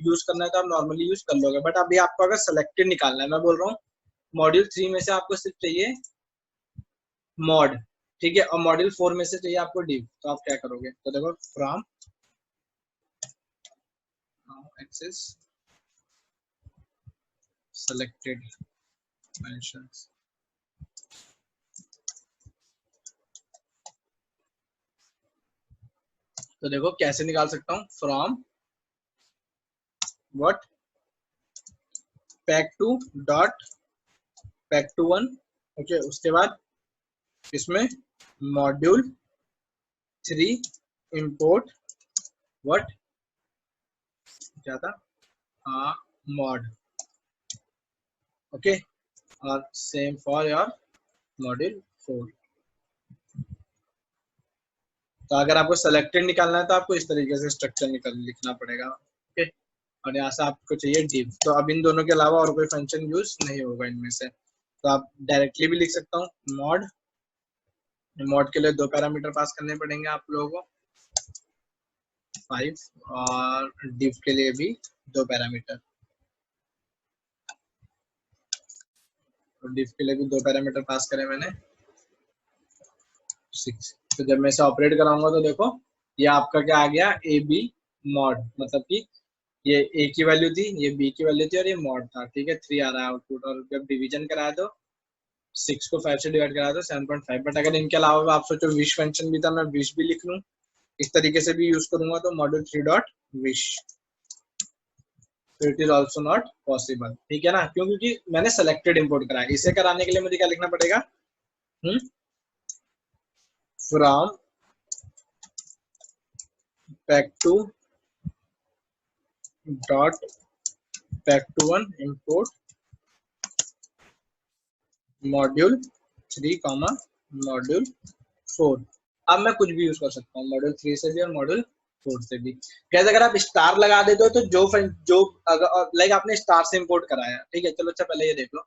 यूज करना है तो आप नॉर्मली यूज कर लोगे, बट अभी आपको अगर सेलेक्टेड निकालना है, मैं बोल रहा हूँ मॉड्यूल 3 में से आपको सिर्फ चाहिए मॉड, ठीक है, और मॉड्यूल 4 में से चाहिए आपको डिव। तो आप क्या करोगे, तो देखो फ्रॉम एक्सेस selected mentions। तो देखो कैसे निकाल सकता हूँ, from what pack 2 dot pack 2.1। Okay, उसके बाद इसमें मॉड्यूल 3 इंपोर्ट व्हाट क्या था, हाँ मॉड, ओके, और सेम फॉर योर मॉड्यूल 4। तो अगर आपको सेलेक्टेड निकालना है तो आपको इस तरीके से स्ट्रक्चर लिखना पड़ेगा, ओके। और यहाँ से आपको चाहिए div, तो अब इन दोनों के अलावा और कोई फंक्शन यूज नहीं होगा इनमें से, तो आप डायरेक्टली भी लिख सकता हूँ मॉड। मॉड के लिए 2 पैरामीटर पास करने पड़ेंगे आप लोगों को 5, और div के लिए भी 2 पैरामीटर, और div के लिए भी 2 पैरामीटर पास करे मैंने 6। तो जब मैं इसे ऑपरेट कराऊंगा तो देखो ये आपका क्या आ गया, ए बी मॉड, मतलब कि ये ए की वैल्यू थी, ये बी की वैल्यू थी, और ये मॉड था, ठीक है। 3 आ रहा है आउटपुट, और जब डिवीजन कराया तो 6 को 5 से डिवाइड कराया तो 7.5। बट अगर इनके अलावा आप सोचो विश फंक्शन भी था, मैं विश भी लिख लूं, इस तरीके से भी यूज करूंगा, तो module 3 dot wish, it is also not possible, ठीक है ना, क्योंकि मैंने सेलेक्टेड इंपोर्ट कराया। इसे कराने के लिए मुझे क्या लिखना पड़ेगा, from pack2 dot pack21 import module 3 comma module 4। अब मैं कुछ भी यूज कर सकता हूँ मॉड्यूल 3 से भी और मॉड्यूल 4 से भी। कैसे, अगर आप स्टार लगा देते हो तो जो अगर लाइक आपने स्टार से इंपोर्ट कराया, ठीक है, चलो अच्छा पहले ये देख लो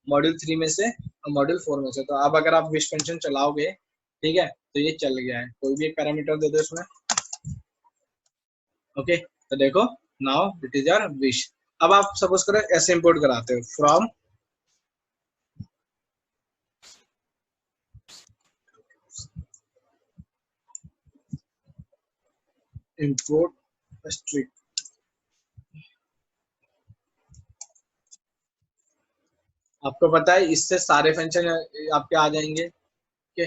मॉड्यूल 3 में से और मॉड्यूल 4 में से, तो अब अगर आप विश फंक्शन चलाओगे, ठीक है, तो ये चल गया है, कोई भी एक पैरामीटर दे दो इसमें, ओके। तो देखो now it is your wish. अब आप सपोज करो ऐसे इंपोर्ट कराते हो फ्रॉम इंपोर्ट स्ट्रिंग, आपको पता है इससे सारे फंक्शन आपके आ जाएंगे, ओके,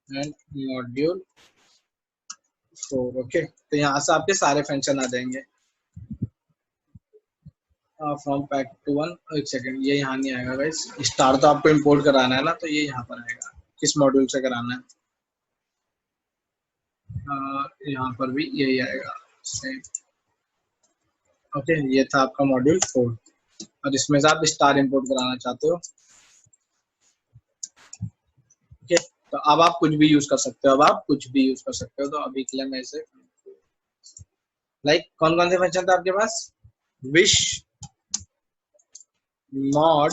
एंड मॉड्यूल 4, ओके। तो यहाँ से आपके सारे फंक्शन आ जाएंगे फ्रॉम pack21। एक सेकंड, ये यहाँ नहीं आएगा गाइस, स्टार तो आपको इंपोर्ट कराना है ना, तो ये यहाँ पर आएगा, किस मॉड्यूल से कराना है, यहाँ पर भी यही आएगा सेम, ओके। ये था आपका मॉड्यूल 4, और इसमें से आप स्टार इंपोर्ट कराना चाहते हो, ओके। तो अब आप कुछ भी यूज कर सकते हो, अब आप कुछ भी यूज कर सकते हो। तो अभी के लिए मैं इसे लाइक कौन कौन से फंक्शन था आपके पास, विश, मॉड,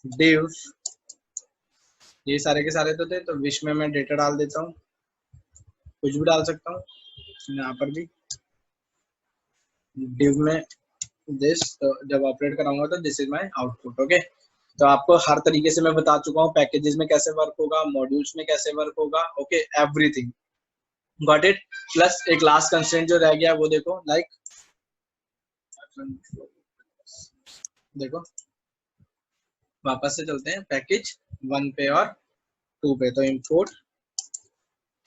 div, ये सारे के सारे तो थे। तो विश में मैं डेटा डाल देता हूँ, कुछ भी डाल सकता हूँ, यहाँ पर भी div में दिस, तो जब ऑपरेट कराऊंगा तो this is my output, okay. तो आपको हर तरीके से मैं बता चुका हूँ पैकेजेस में कैसे वर्क होगा, मॉड्यूल्स में कैसे वर्क होगा, okay, everything got it. Plus एक लास्ट कंस्ट्रेंट जो रह गया वो देखो, लाइक देखो वापस से चलते हैं पैकेज 1 पे और 2 पे। तो import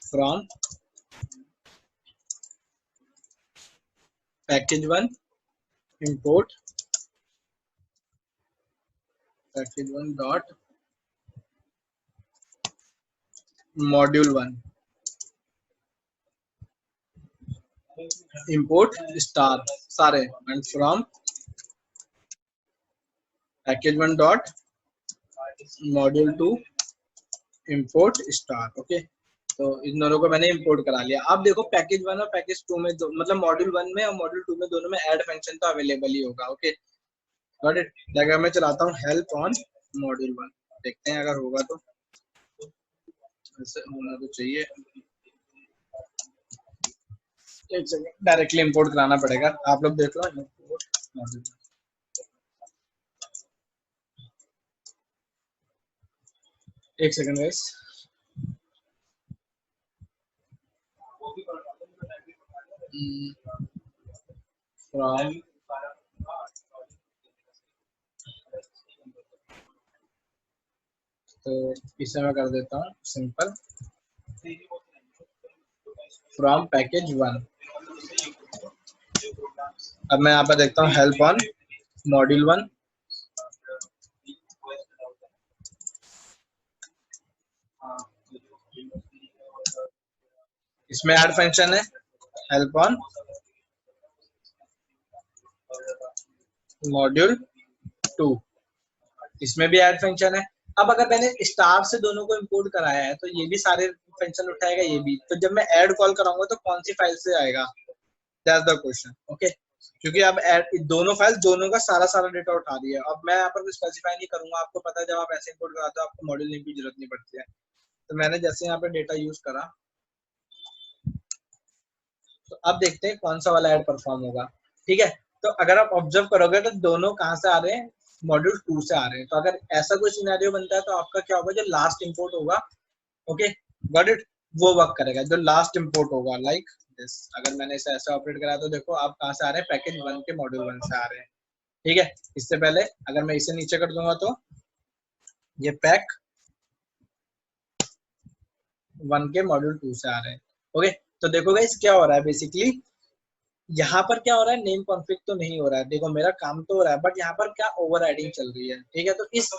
from package 1 import package 1 dot module 1 import star सारे, and from package 1 dot module 2 import star, okay. तो इन दोनों को मैंने इंपोर्ट करा लिया। अब देखो पैकेज 1 और पैकेज 2 में मतलब मॉड्यूल 1 में और मॉड्यूल 2 में दोनों में ऐड फंक्शन तो अवेलेबल ही होगा, ओके, गॉट इट। अगर मैं चलाता हूँ हेल्प ऑन मॉड्यूल 1, देखते हैं अगर होगा तो, ऐसे होना तो चाहिए। एक सेकंड, डायरेक्टली इंपोर्ट कराना पड़ेगा, आप लोग देख लो। एक सेकंड गाइस, फ्रॉम तो इसे मैं कर देता हूँ सिंपल, फ्रॉम पैकेज 1। अब मैं यहाँ पर देखता हूँ हेल्प ऑन मॉड्यूल 1, इसमें ऐड फंक्शन है हेल्प ऑन मॉड्यूल 2, इसमें भी ऐड फंक्शन है। अब अगर मैंने स्टार से दोनों को इंपोर्ट कराया है तो ये भी सारे फंक्शन उठाएगा, ये भी। तो जब मैं ऐड कॉल कराऊंगा तो कौन सी फाइल से आएगा, दैट्स द क्वेश्चन। ओके, क्योंकि अब दोनों फाइल दोनों का सारा सारा डेटा उठा रही है। अब मैं यहाँ पर कुछ स्पेसिफाई नहीं करूंगा, आपको पता है जब आप ऐसे इंपोर्ट कराते हो आपको मॉड्यूल नेम की जरूरत नहीं पड़ती है। तो मैंने जैसे यहाँ पे डेटा यूज करा, तो अब देखते हैं कौन सा वाला ऐड परफॉर्म होगा। ठीक है, तो अगर आप ऑब्जर्व करोगे तो दोनों कहाँ से आ रहे हैं, मॉड्यूल 2 से आ रहे हैं। तो अगर ऐसा कोई सिनेरियो बनता है तो आपका क्या होगा, जो लास्ट इंपोर्ट होगा, ओके गॉट इट, वो वर्क करेगा। जो लास्ट इंपोर्ट होगा लाइक दिस, अगर मैंने इसे ऐसे ऑपरेट करा तो देखो आप कहाँ से आ रहे हैं, पैकेज 1 के मॉड्यूल 1 से आ रहे हैं। ठीक है, इससे पहले अगर मैं इसे नीचे कर दूंगा तो ये पैक 1 के मॉड्यूल 2 से आ रहे हैं। ओके, तो देखो गाइस क्या हो रहा है बेसिकली, यहाँ पर क्या हो रहा है, नेम कॉन्फ्लिक्ट तो नहीं हो रहा है। देखो मेरा काम तो हो रहा है, बट यहाँ पर क्या ओवरराइडिंग चल रही है। ठीक है, तो इस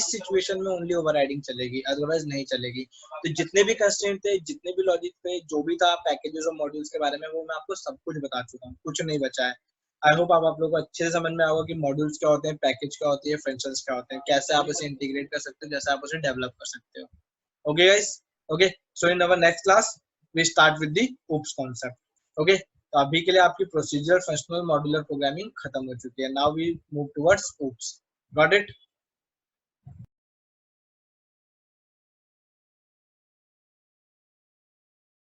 सिचुएशन में ओनली ओवरराइडिंग चलेगी, अदरवाइज नहीं चलेगी। तो जितने भी कंस्ट्रेंट थे, जितने भी लॉजिक थे, जो भी था पैकेजेस और मॉड्यूल्स के बारे में, वो मैं आपको सब कुछ बता चुका हूँ, कुछ नहीं बचा है। आई होप आप लोगों को अच्छे से समझ में आएगा कि मॉड्यूल्स क्या होते हैं, पैकेज क्या होती है, फंक्शंस क्या होते हैं, कैसे आप इसे इंटीग्रेट कर सकते हो, जैसे आप उसे डेवलप कर सकते हो। Okay guys, okay, so in our next class we start with the OOPs concept. Okay, तो अभी के लिए आपकी प्रोसीजर फंक्शनल मॉड्यूलर प्रोग्रामिंग खत्म हो चुकी है। Now we move towards OOPs, got it.